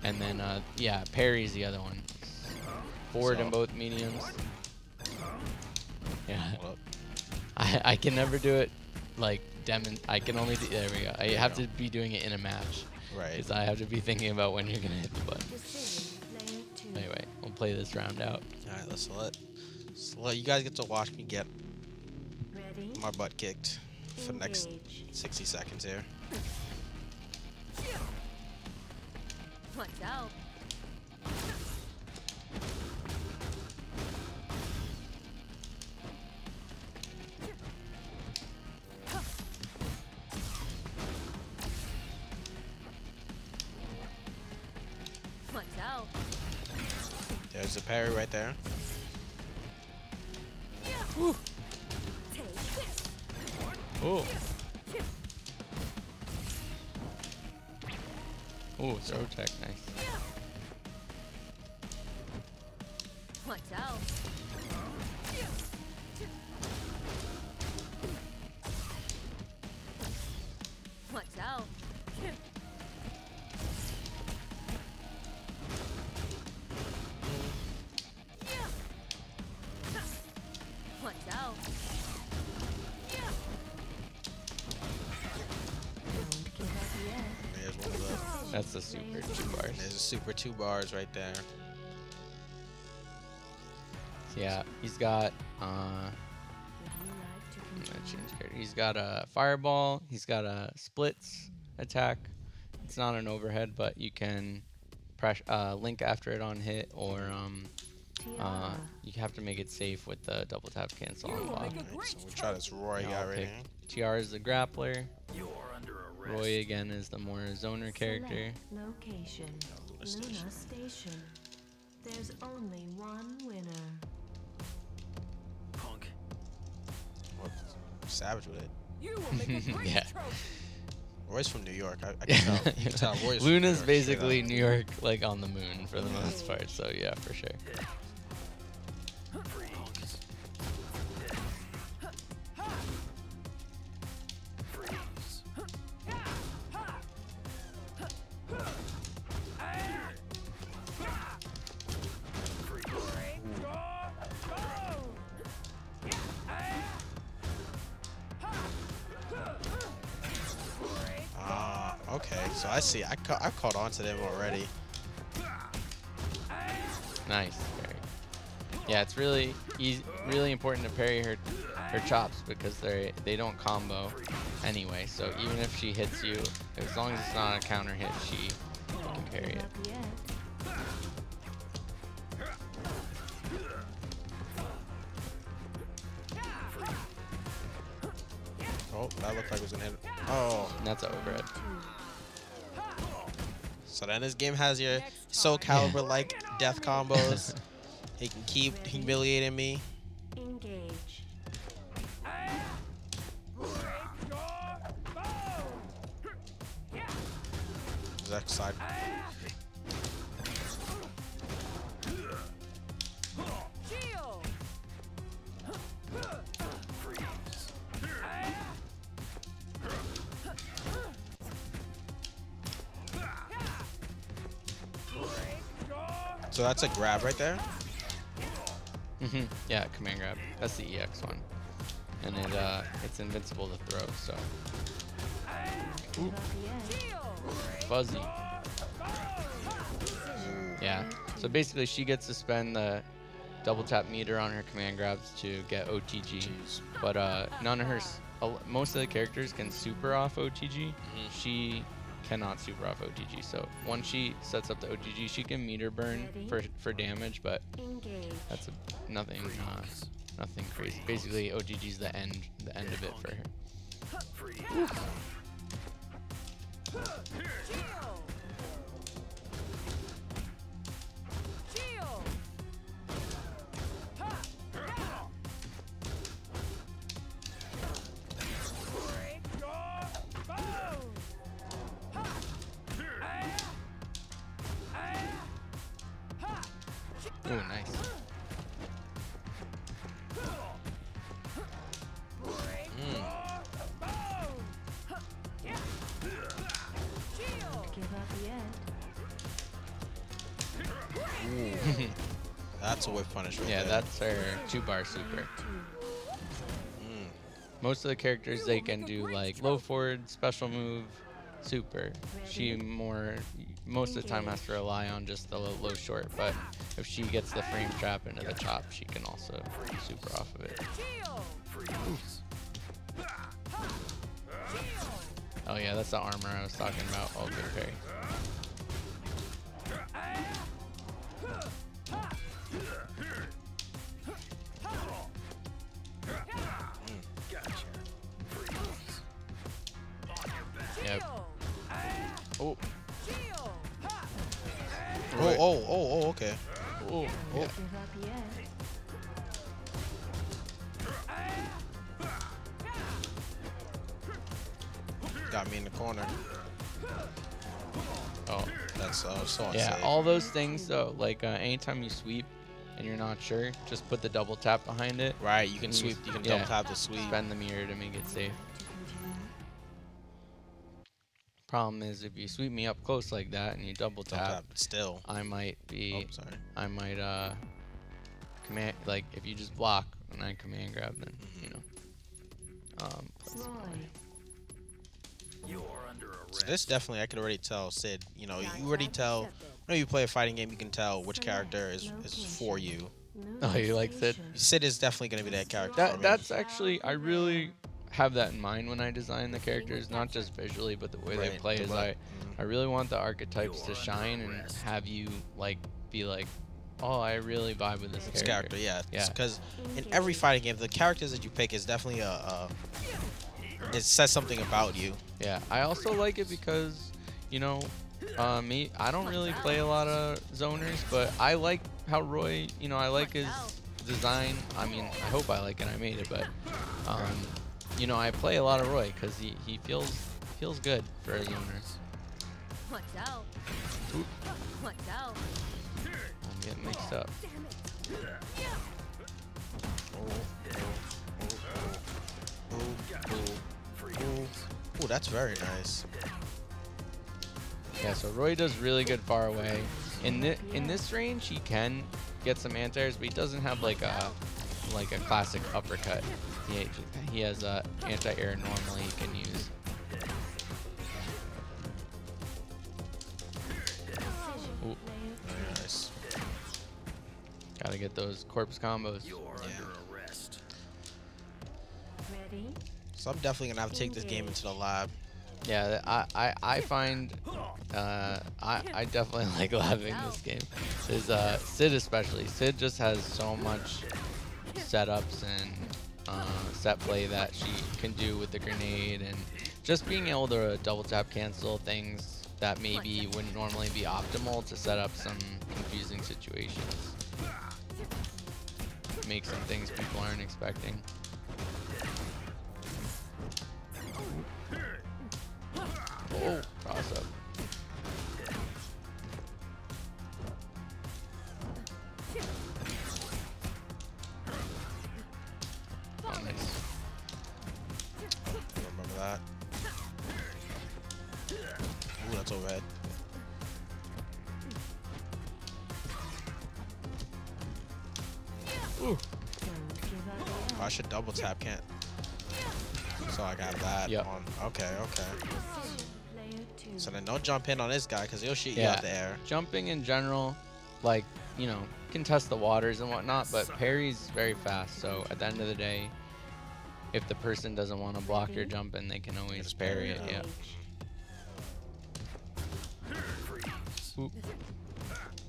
And then, yeah, parry's the other one. Forward in both mediums. Yeah. I can never do it like I can only do, there we go. I have to be doing it in a match. Right. Because I have to be thinking about when you're going to hit the button. Anyway, we'll play this round out. Alright, let's let you guys get to watch me get my butt kicked for the next 60 seconds here. Watch out. Watch out. There's the parry right there. Woo. Oh. Oh, throw tech, nice. Watch out. Watch out. Watch out. There's one of the, That's the super 2 bars. there's a super 2 bars right there. Yeah, he's got I'm gonna change character. He's got a fireball, he's got a splits attack. It's not an overhead, but you can press link after it on hit, or you have to make it safe with the double tap cancel on block. Right, so we try this Roy guy right here. TR is the grappler. Roy again is the more zoner character. Location. Luna Station. Luna Station. There's only one winner. savage with it. You will make a great Yeah. trophy. Roy's from New York. I can tell. You can tell Roy's from New Luna's York, basically straight New York, like on the moon for the most part. So yeah, for sure. Okay, so I see. I caught on to them already. Nice. Parry. Yeah, it's really easy, really important to parry her chops because they don't combo anyway. So even if she hits you, as long as it's not a counter hit, you can parry it. Oh, that looked like it was gonna hit. Oh, And that's overhead. so then this game has your Soul Calibur like death combos. He can keep humiliating me. Engage. Zack side. Shield. So that's a grab right there. Yeah, command grab. That's the EX one, and it's invincible to throw. So fuzzy. Yeah. So basically, she gets to spend the double tap meter on her command grabs to get OTG, but none of her, most of the characters can super off OTG. She cannot super off OTG. So once she sets up the OTG, she can meter burn for damage, but that's nothing crazy. Basically, OTG's the end of it for her. Oh, nice. That's a whip punish right Yeah, there. that's her 2-bar super. Most of the characters, they can do like low forward, special move, super. She most of the time has to rely on just the low short, but if she gets the frame trap into the chop, she can also super off of it. Oh yeah, that's the armor I was talking about. Oh, good parry. Yep. Oh. Oh, okay. Oh. Yeah. Got me in the corner. Oh. That's so unsafe. Yeah, all those things though, like anytime you sweep and you're not sure, just put the double tap behind it. Right, you can And sweep. You can yeah, double tap the sweep. Spend the mirror to make it safe. Problem is, if you sweep me up close like that and you double tap, but still. I might be. Oh, sorry. I might command, like if you just block and I command grab, then you know. So this definitely, I could already tell Sid. You know, you already tell. When you play a fighting game, you can tell which character is for you. Oh, you like Sid? Sid is definitely going to be that character. for me. That's actually, I really have that in mind when I design the characters, not just visually, but the way they Right, play. the Is way- I really want the archetypes to shine and have you like be like, oh, I really vibe with this This character. character, yeah. Yeah. Because in every fighting game, the characters that you pick is definitely it says something about you. Yeah, I also like it because, you know, I don't really play a lot of zoners, but I like how Roy, you know, I like his design. I mean, I hope I like it. I made it, but, you know, I play a lot of Roy because he feels good for his owners. Watch out. Watch out. I'm getting mixed up. Damn it. Ooh, that's very nice. Yeah, so Roy does really good far away. In this range, he can get some anti-airs, but he doesn't have like a classic uppercut. He has a anti-air normally he can use. Ooh, Very nice. gotta get those corpse combos. Ready? So I'm definitely gonna have to take this game into the lab. Yeah, I find I definitely like labbing this game. Is Sid especially. Sid just has so much setups and set play that she can do with the grenade, and just being able to double tap cancel things that maybe wouldn't normally be optimal to set up some confusing situations. Make some things people aren't expecting. Oh, cross up. Oh, nice. Remember that? Ooh, that's overhead. Ooh. Don't give up yet. Oh, I should double tap, can't. So I got that Yep. on. Okay, okay. Decision. Player 2. So then don't jump in on this guy because he'll shoot you Yeah. out the air. Jumping in general, like, you know, can test the waters and whatnot, but parry's very fast, so at the end of the day, if the person doesn't want to block your jump in, they can always Just parry parry it, it. yeah. Engage. Oop.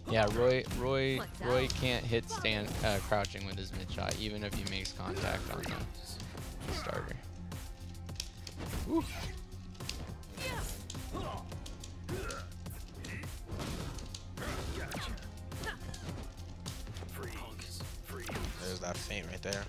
Yeah, Roy can't hit crouching with his mid shot, even if he makes contact on the starter. Ooh. There's that feint right there.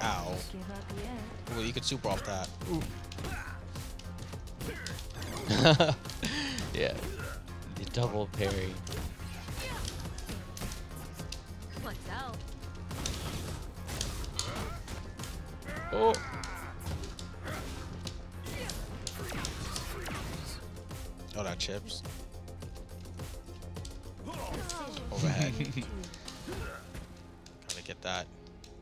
Ow. Give up yet. Ooh, you could super off that. Yeah, the double parry. Watch out. Oh, Oh, that chips. Overhead. Gotta get that.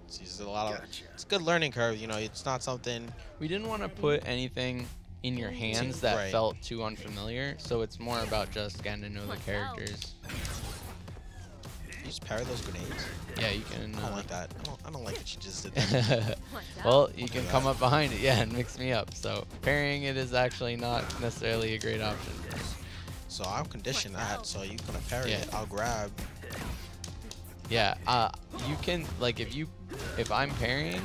See, there's a lot of. It's a good learning curve. You know, it's not something. we didn't want to put anything in your hands that Right. felt too unfamiliar, so it's more about just getting to know the characters. You just parry those grenades. Yeah, you can. I don't like that. I don't like that you just did that. Watch out. Well, you can do come that. up behind it, yeah, and mix me up. So parrying it is actually not necessarily a great option. So I'm conditioned that. So you're gonna parry Yeah. it. I'll grab. Yeah, you can, like, if I'm parrying,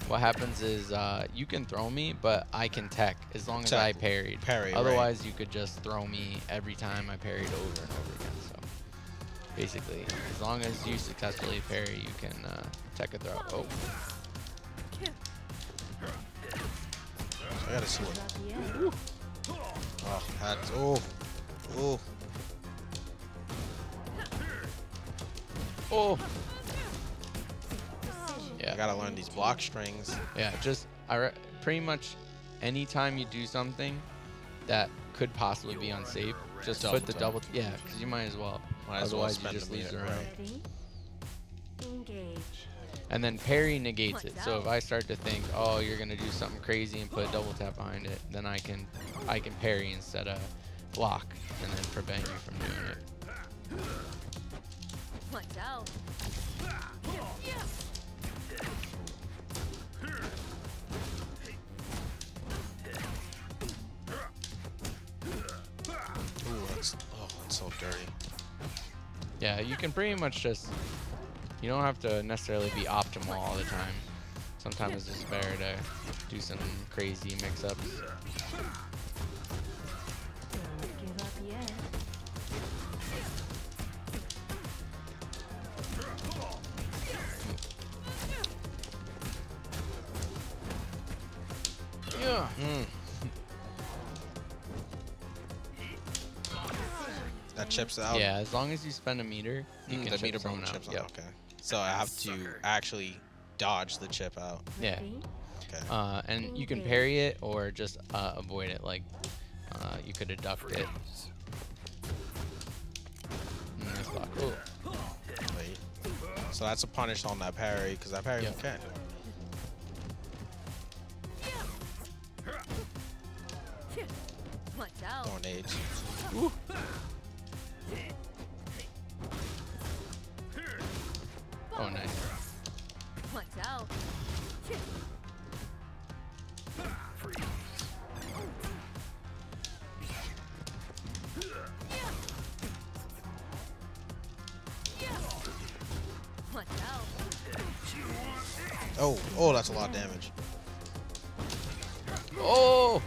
what happens is you can throw me, but I can tech as long as I Tech. parried. Parry, right. Otherwise, you could just throw me every time I parried over and over again. So basically, as long as you successfully parry, you can tech a throw. Oh, I gotta see what. Give up yet. Oh, that's. Oh. Oh. oh, I yeah, gotta learn these block strings. yeah. Just pretty much anytime you do something that could possibly be unsafe, just Double put the tap. double. Yeah, because you might as well. Might as well Otherwise, you spend just the lose the meter, round. right. Ready? Engage. And then parry negates it. So if I start to think, oh, you're gonna do something crazy and put a double tap behind it, then I can parry instead of block, and then prevent you from doing it. Watch out. Ooh, that's so dirty. Yeah, you can pretty much just, you don't have to necessarily be optimal all the time Sometimes it's just better to do some crazy mix-ups. Don't give up yet. Yeah. That chips out. Yeah, as long as you spend a meter, you can The chip meter someone bone out. chips out. Yep. Okay. So I have to actually dodge the chip out. Yeah. Ready? Okay. And you can parry it or just avoid it. Like you could have ducked it. Nice block. Ooh. Wait. So that's a punish on that parry because that parry Yep. can. Watch out. Throwing age. Oh, nice. Watch out. Watch out. Oh, that's a lot of damage. Oh!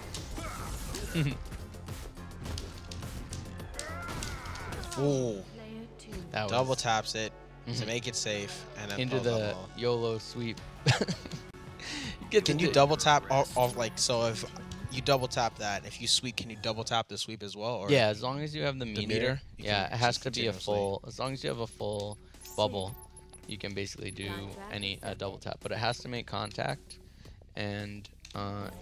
Ooh. Player 2. That Double was taps it to Mhm. make it safe and then into throw the level. YOLO sweep. Get Can the you di- double tap off like so if you double tap that, if you sweep, can you double tap the sweep as well? Or Yeah, as long as you have the meter. meter, you Yeah, can it has just to be a continuously- full. As long as you have a full bubble, you can basically do any double tap. But it has to make contact, and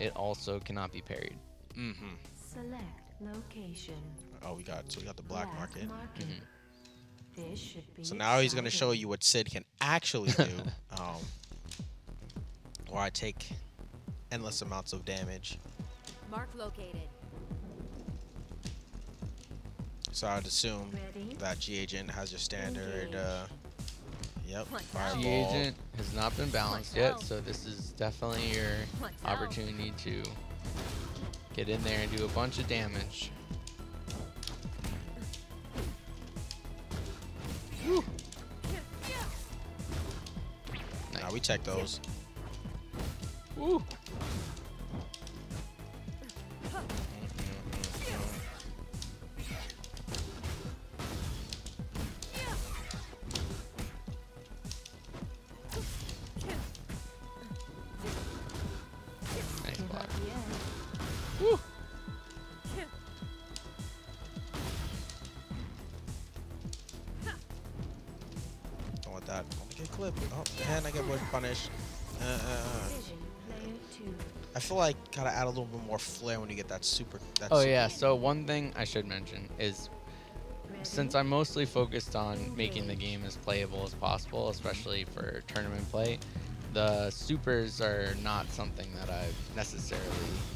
it also cannot be parried. Mm-hmm. Select location. Oh, we got the black market. market. Mhm. This should be So now he's gonna show exciting. you what Sid can actually do. Where I take endless amounts of damage. Mark located. So I'd assume Ready? that G Agent has your standard. Yep. Watch G out. Fireball. agent has not been balanced Watch yet, out. so this is definitely your Watch out. opportunity to get in there and do a bunch of damage. Nice. Now we check those. Woo. Nice Give block. up yet. Woo. Don't want that. Don't get clipped. Oh, and I get one punish. Decision. Player 2. I feel like gotta add a little bit more flair when you get that super. That Oh super- yeah, so one thing I should mention is Ready? since I'm mostly focused on making the game as playable as possible, especially for tournament play, the supers are not something that I've necessarily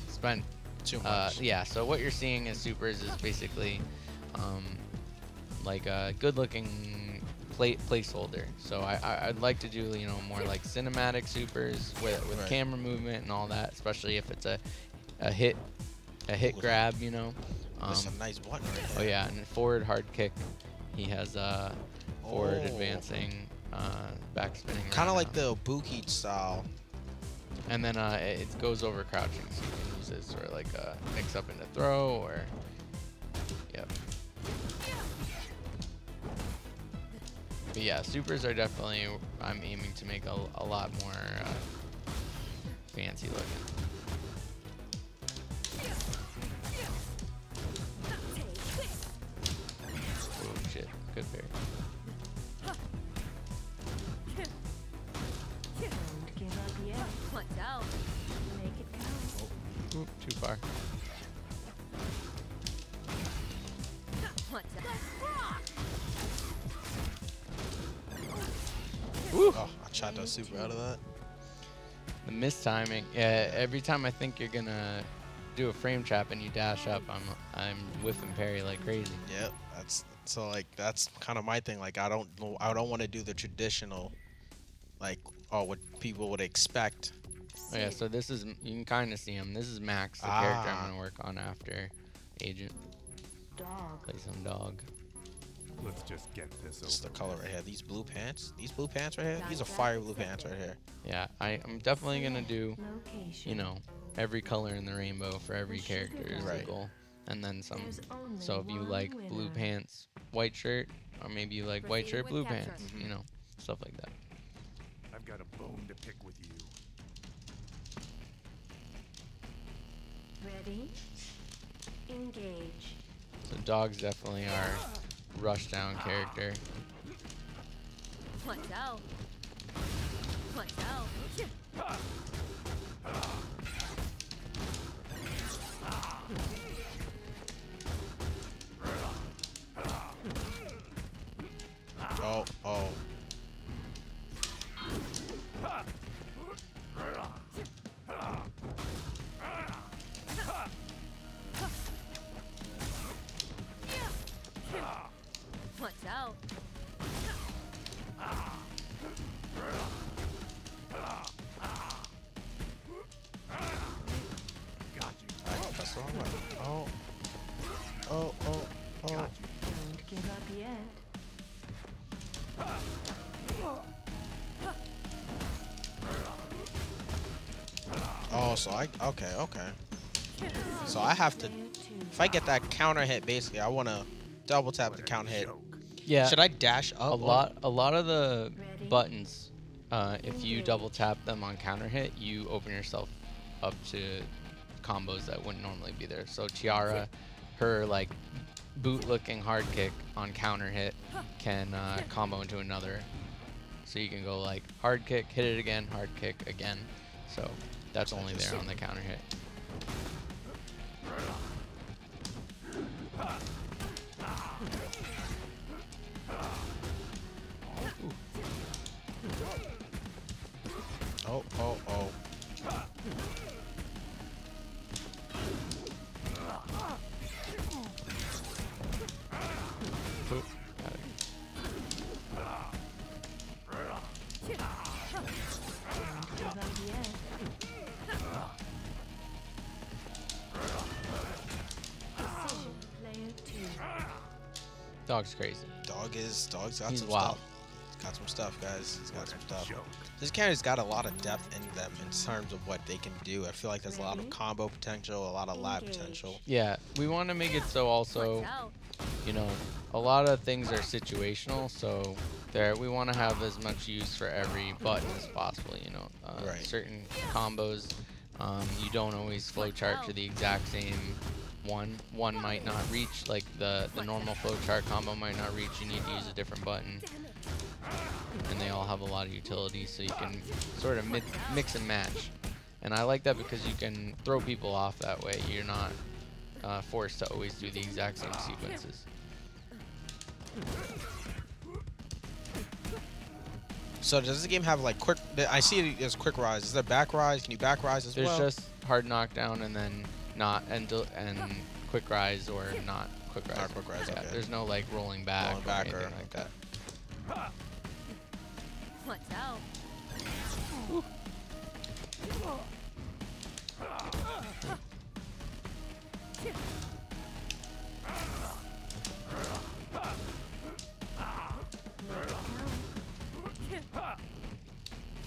spent. Too much. Yeah, so what you're seeing as supers is basically like a good-looking placeholder. So I'd like to do more like cinematic supers with Right. camera movement and all that, especially if it's a hit grab, That's a nice button right Oh there. yeah, and forward hard kick. He has forward Oh. advancing, back spinning. Kind of like around. the Buki style. And then it goes over crouching, so you can use it sort of like a mix up into throw or. Yep. But yeah, supers are definitely. I'm aiming to make a lot more fancy looking. Oh shit! Good parry. Don't give up yet. Watch out. Make it count. Oop, too far. Watch out. Woo! Oh, I tried to super out of that. The mistiming. Yeah, every time I think you're gonna do a frame trap and you dash up, I'm whiffing parry like crazy. Yep. That's kind of my thing. Like I don't want to do the traditional, like what people would expect. Oh yeah, so this is you can kind of see him. This is Max, the character Ah. I'm gonna work on after Agent. Dog. Play some dog. Let's just get this This is the over color with. right here. These blue pants. These blue pants right here. These are fire blue pants right here. Yeah, I'm definitely gonna do, Location. you know, every color in the rainbow for every The sugar character is the Right. goal, and then some. There's only So if you one like blue winner. pants, white shirt, or maybe you like white Proceed shirt, with blue capture. pants, you know, stuff like that. I've got a bone to pick with you. Ready? Engage. So dogs definitely are rush down character. Watch out. Watch out. Oh, oh. Watch out. Got you. I pressed the wrong way. Oh. Oh, oh, oh. Don't give up yet. Oh, so okay, okay. So I have to, Player 2. if I get that counter hit, basically, I want to double tap the counter hit. Joke. Yeah, Should I dash up? a lot of the Ready? buttons, if you double tap them on counter hit, you open yourself up to combos that wouldn't normally be there. So Tiara, her like boot looking hard kick on counter hit can combo into another. So you can go like hard kick, hit it again, hard kick again. So that's only there on the counter hit. Oh, oh, oh. Boop. Got it. Don't give up yet. Decision. Player 2. Dog's crazy. Dog's got He's some wild. stuff. He's got some stuff, guys. He's got some stuff. Joke. This character's got a lot of depth in them in terms of what they can do. I feel like there's a lot of Ready? combo potential, a lot of lab Engage. potential. Yeah, we want to make it so also, Watch out. you know, a lot of things are situational. So there, we want to have as much use for every button as possible. You know, Right. certain combos, you don't always flowchart to the exact same one. One might not reach, like the normal flowchart combo might not reach. You need to use a different button, and they all have a lot of utility. So you can sort of mix and match. And I like that because you can throw people off that way. You're not forced to always do the exact same sequences. So does this game have like quick? I see it as quick rise. Is there back rise? Can you back rise as There's well? just hard knockdown and then not and quick rise or not quick rise. Not quick rise, Yeah, okay. there's no like rolling back, Rolling back or or anything like that. Watch out.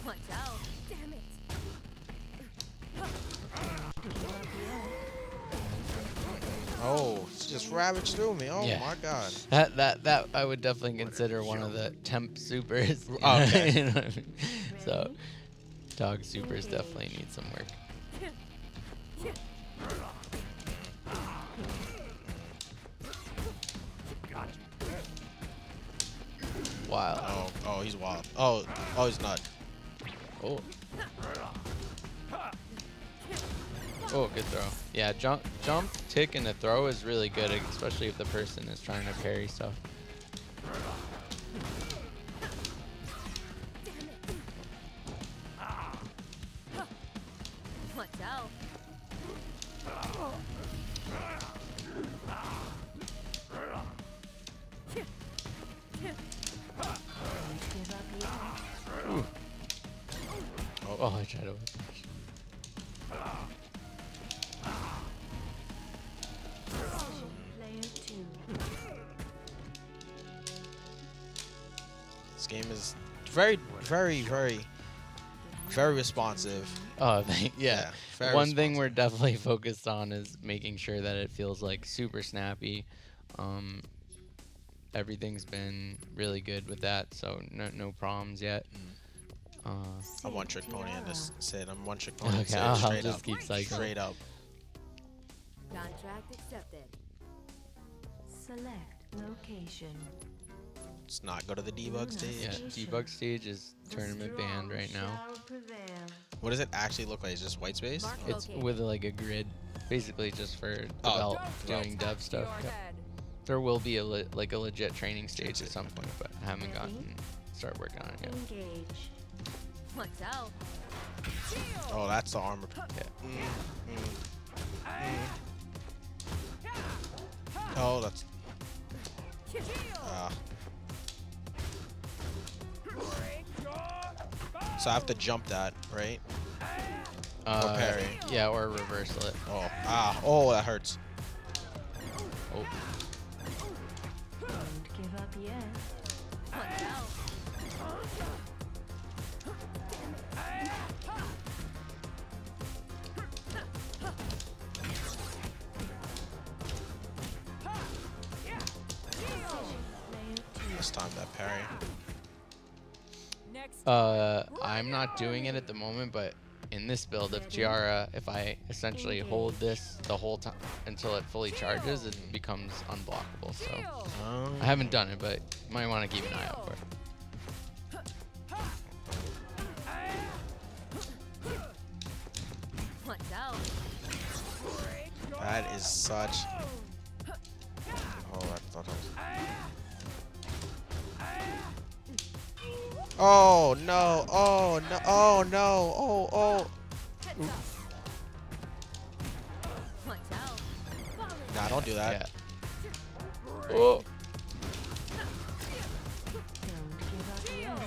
Watch out. Damn it. Oh, it's just ravaged through me. Oh Yeah. my god. That I would definitely consider one of the temp supers. you Oh, know? okay. You know what I mean? So dog supers definitely need some work. Got you. Wild. Oh, he's wild. Oh, he's not. Oh. Oh, good throw. Yeah, jump, tick, and the throw is really good, especially if the person is trying to parry stuff. Watch out. Don't give up yet. Oh, I tried to. Decision. Player 2. This game is very, very, very, very responsive. Oh, yeah. very One thing responsive. we're definitely focused on is making sure that it feels like super snappy. Everything's been really good with that, so no problems yet. I'm one trick pony in this Sid. I'm one trick pony. in Okay, Sid, I'll straight just up. keep cycling. Straight up. Contract accepted. Select location. Let's not go to the debug stage. Yeah, debug stage is The tournament banned strong right now. shall prevail. What does it actually look like? Is it just white space? Mark It's located. with like a grid, basically just for Oh, doing dev stuff. Your Yep. head. There will be a like a legit training stage at some point, but I haven't gotten start working on it yet. Engage. Watch out. Oh, that's the armor. Yeah. Oh, that's. So I have to jump that, right? parry. Yeah, or reversal it. Oh, oh, that hurts. Oh, Don't give up yet. Watch out. Player 2. This time that parry. I'm not doing it at the moment, but in this build of Giara, if I essentially hold this the whole time until it fully charges, it becomes unblockable. So I haven't done it, but you might want to keep an eye out for it. Watch out. That is such. Oh, I thought that was. Oh no! Oh no! Oh no! Oh oh! Heads up. Watch out. Nah, don't do that. Yeah. Oh, Don't give up yet.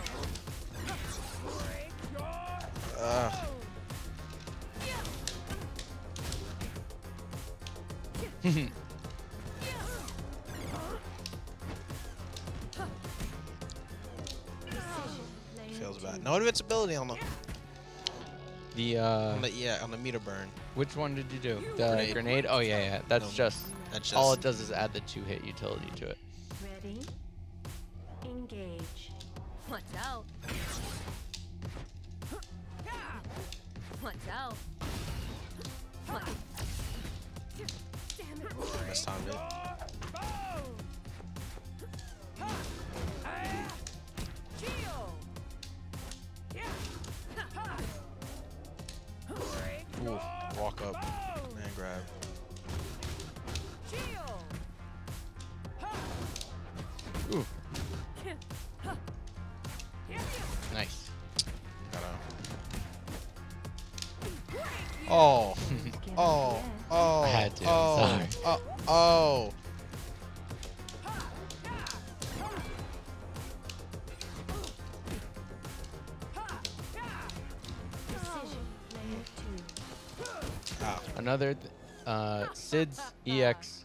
Ugh. Player Feels 2. bad. No invincibility on the the on the meter burn. which one did you do? The Grenade. grenade? Oh yeah, yeah. That's No. just That's all just. it does is add the 2-hit utility to it. Ready? Engage. Watch out. Watch out. Watch. Damn it. This time, dude. Ooh, walk up and grab. Ooh, nice. Gotta. Oh. Don't give up Oh. yet. Oh. I had to, I'm Oh. sorry. Oh. Decision. Player 2. Oh. Another Sid's EX,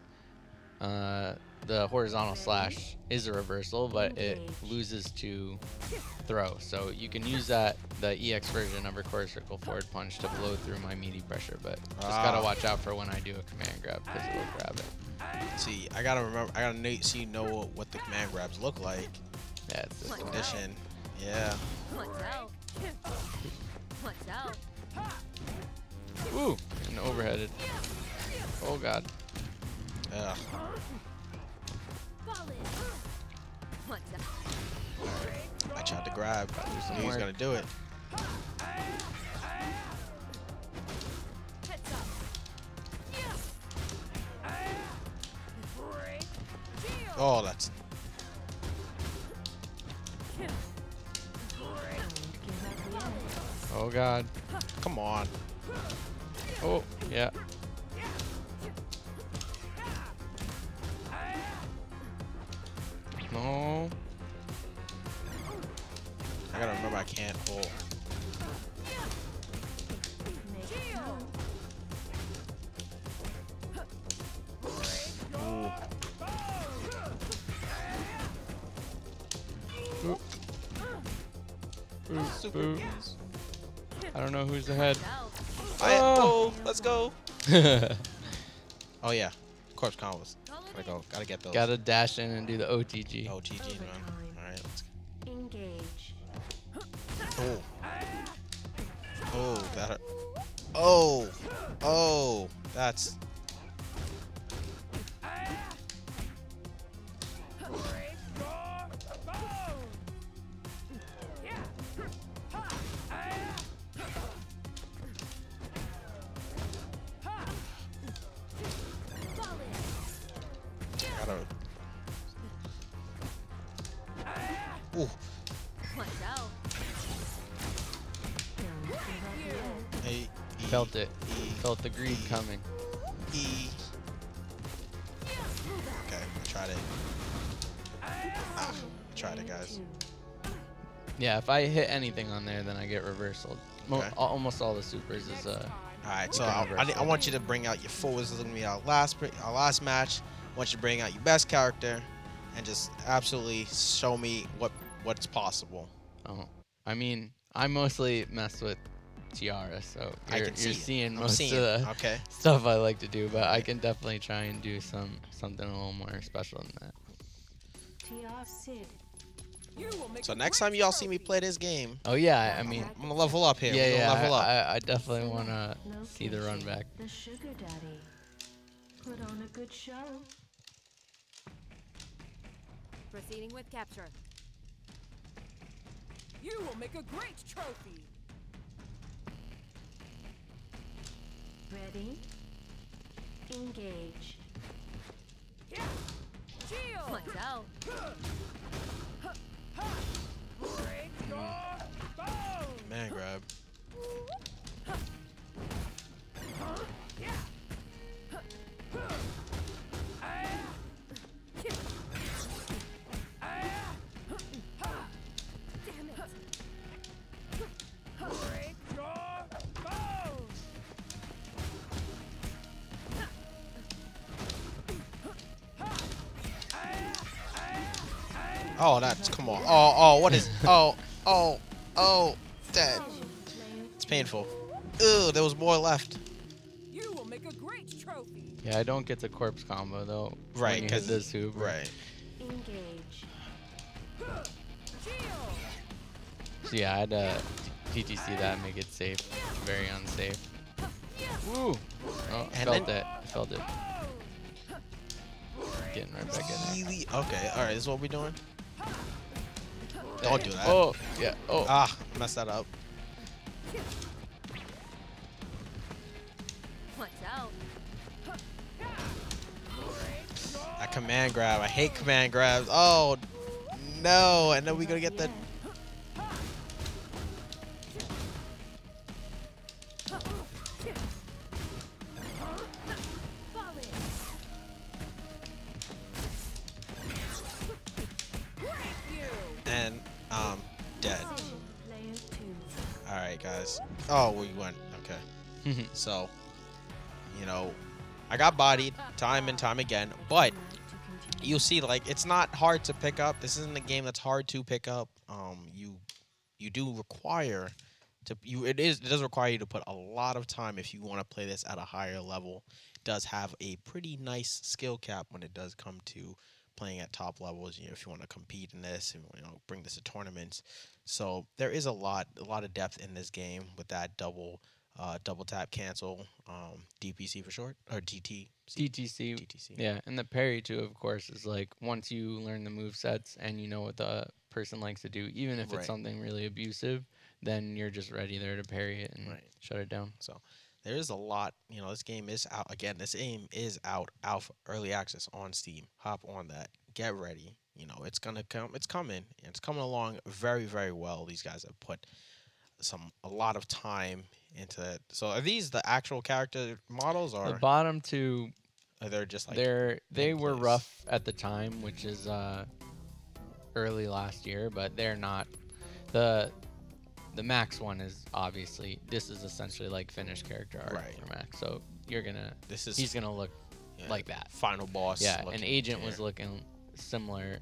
the horizontal slash is a reversal, but it loses to throw. So you can use that, the EX version of record circle forward punch, to blow through my meaty pressure, but just gotta watch out for when I do a command grab, because it will grab it. See, I gotta remember. I gotta know what the command grabs look like. Yeah, it's this one. Condition. Yeah. Watch out. Watch out. Ooh, and overheaded. Oh god. Ugh. Fall in. Watch out. I tried to grab. I knew he was work. gonna do it. Heads up. Oh, that's. Don't give up yet. Oh god. Come on. Oh, yeah. No. I gotta remember I can't pull. Make it count. Ooh. Super. I don't know who's ahead. Oh, let's go. Oh yeah, corpse combos. Gotta go. Gotta get those. Gotta dash in and do the OTG. OTG, man. All right, let's go. Engage. Oh. Oh, that hurt. Oh. Oh, that's. Gotta. Ooh. Watch out. Don't give up yet. Hey. E, Felt it. E, Felt the greed coming. E. Okay, I tried it. Ah, tried it, guys. Yeah, if I hit anything on there, then I get reversal. Okay. Almost all the supers is All right, so Okay, I want you to bring out your full. This is gonna be our last match. I want you to bring out your best character, and just absolutely show me what's possible. Oh, I mean, I mostly mess with Tiara, so I you're can see it. seeing I'm most seeing of it. the Okay. stuff I like to do, but I can definitely try and do something a little more special than that. TR Sid. So next time y'all see me play this game, Oh yeah, I mean, I'm gonna level up here. yeah, We're gonna yeah, level up. I definitely want to see the run back. The sugar daddy. Put on a good show. Proceeding with capture. You will make a great trophy. Ready? Engage. Shield. Watch out. Break your bones. Man grab. Damn it. Break your bones. Oh, that's come on. Oh, what is? Oh, dead. It's painful. Ew, there was more left. You will make a great trophy. Yeah, I don't get the corpse combo though. Right, when you hit 'cause- the super. Right. Engage. Shield. So yeah, I'd TTC that and make it safe. Very unsafe. Woo! Oh, I And felt then- it. I felt it. Getting right back in there. Really? Okay. All right. This is what we're doing. Don't do that. Oh, yeah. Oh. Ah, messed that up. Watch out. That command grab. I hate command grabs. Oh, no. And then we're going to get the... And, dead. Player 2. All right, guys. Oh, we went. Okay. So, you know, I got bodied time and time again, but you'll see, like, it's not hard to pick up. This isn't a game that's hard to pick up. You do require it does require you to put a lot of time if you want to play this at a higher level. It does have a pretty nice skill cap when it does come to playing at top levels. You know, if you want to compete in this and bring this to tournaments. So there is a lot of depth in this game with that double tap cancel, DPC for short, or DT. DTC. DTC. Yeah, and the parry too, of course, is like once you learn the move sets and you know what the person likes to do, even if Right. it's something really abusive, then you're just ready there to parry it and Right. shut it down. So there is a lot. This game is out again. This game is out alpha early access on Steam. Hop on that. Get ready. It's gonna come. It's coming. And it's coming along very, very well. These guys have put a lot of time into it. So are these the actual character models, The or bottom two, are they just like they in were place? rough at the time, which is early last year, but they're not. The Max one is obviously, this is essentially like finished character art Right. for Max. So This is he's gonna look yeah, like that. final boss? Yeah, and looking Agent was here. looking similar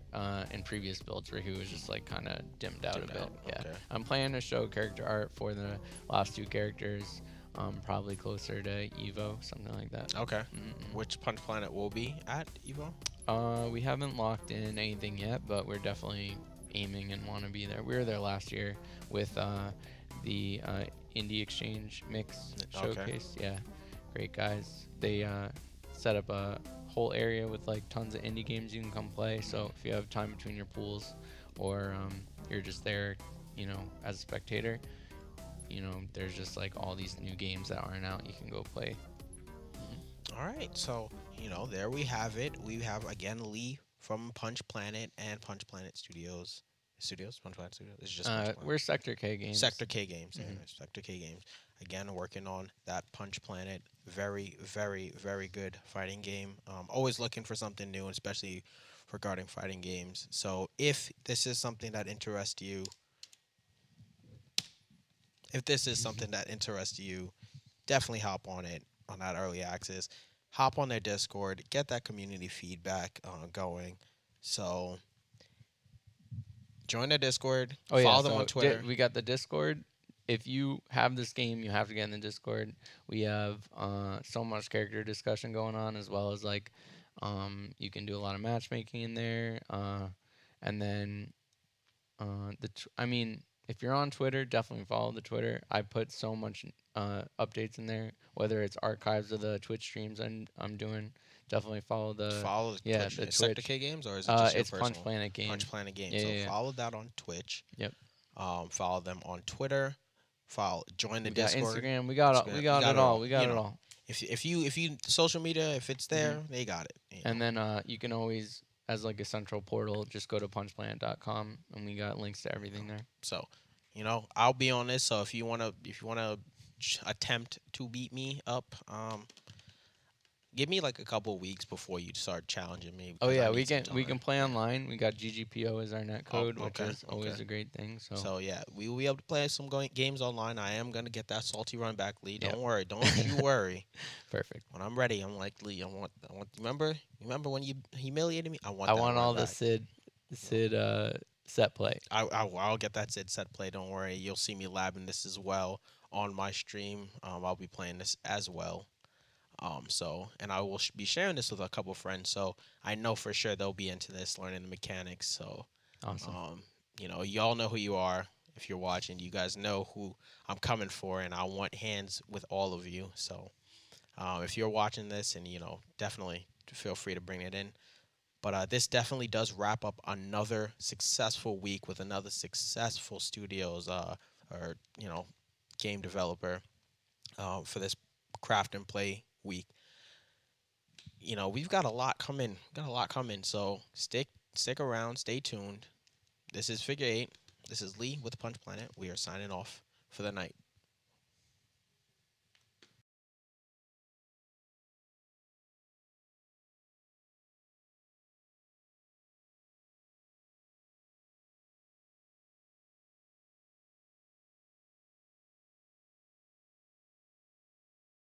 in previous builds where he was just like kind of dimmed out Dimmed a bit. out, Yeah, okay. I'm planning to show character art for the last two characters, probably closer to Evo, something like that. Okay. Mm-mm. Which Punch Planet will be at Evo? We haven't locked in anything yet, but we're definitely aiming and want to be there. We were there last year with the Indie Exchange Mix Okay. showcase. Yeah, great guys. They set up a whole area with like tons of indie games you can come play. So if you have time between your pools, or you're just there, as a spectator, there's just like all these new games that aren't out you can go play. All right. So, there we have it. We have, again, Lee from Punch Planet and Punch Planet Studios. Studios? Punch Planet Studios? It's just Punch Planet. We're Sector K Games. Sector K Games. Yeah, Mhm. Sector K Games. Again, working on that Punch Planet. Very, very, very good fighting game. Always looking for something new, especially regarding fighting games. So if this is something that interests you, definitely hop on it on that early access. Hop on their Discord, get that community feedback going. So join their Discord, Oh yeah, follow them on Twitter. we got the Discord. If you have this game, you have to get in the Discord. We have so much character discussion going on, as well as like you can do a lot of matchmaking in there. And then I mean, if you're on Twitter, definitely follow the Twitter. I put so much updates in there, whether it's archives of the Twitch streams I'm doing. Definitely follow the Follow the yeah Twitch. the It's Sector Twitch. K Games, or is it just your It's personal? Punch Planet Games. Punch Planet Games. Yeah, So yeah, yeah. follow that on Twitch. Yep. Follow them on Twitter. Join the We got Discord. Instagram. We got Instagram, we got it all. We got you it know. all. If you social media, if it's there, they got it. And then you can always, as like a central portal, just go to punchplanet.com and we got links to everything there. So, I'll be on this. So if you wanna attempt to beat me up, give me like a couple of weeks before you start challenging me. Oh because I yeah, need some we can time. play online. We got GGPO as our net code, which okay, is always okay. a great thing. So, So yeah, we will be able to play some games online. I am gonna get that salty run back, Lee. Don't Yep. worry. Don't you worry. perfect. When I'm ready, I'm like Lee. I want. Remember when you humiliated me? I want. I That want run all the back. Sid set play. I'll get that set play. Don't worry. You'll see me labbing this as well on my stream. I'll be playing this as well. And I will be sharing this with a couple friends. So I know for sure they'll be into this, learning the mechanics. So, Awesome. y'all know who you are. If you're watching, you guys know who I'm coming for, and I want hands with all of you. So, if you're watching this, and definitely feel free to bring it in. But this definitely does wrap up another successful week with another successful studios or game developer for this craft and play week. We've got a lot coming. So stick around, stay tuned. This is Figure 8. This is Lee with Punch Planet. We are signing off for the night.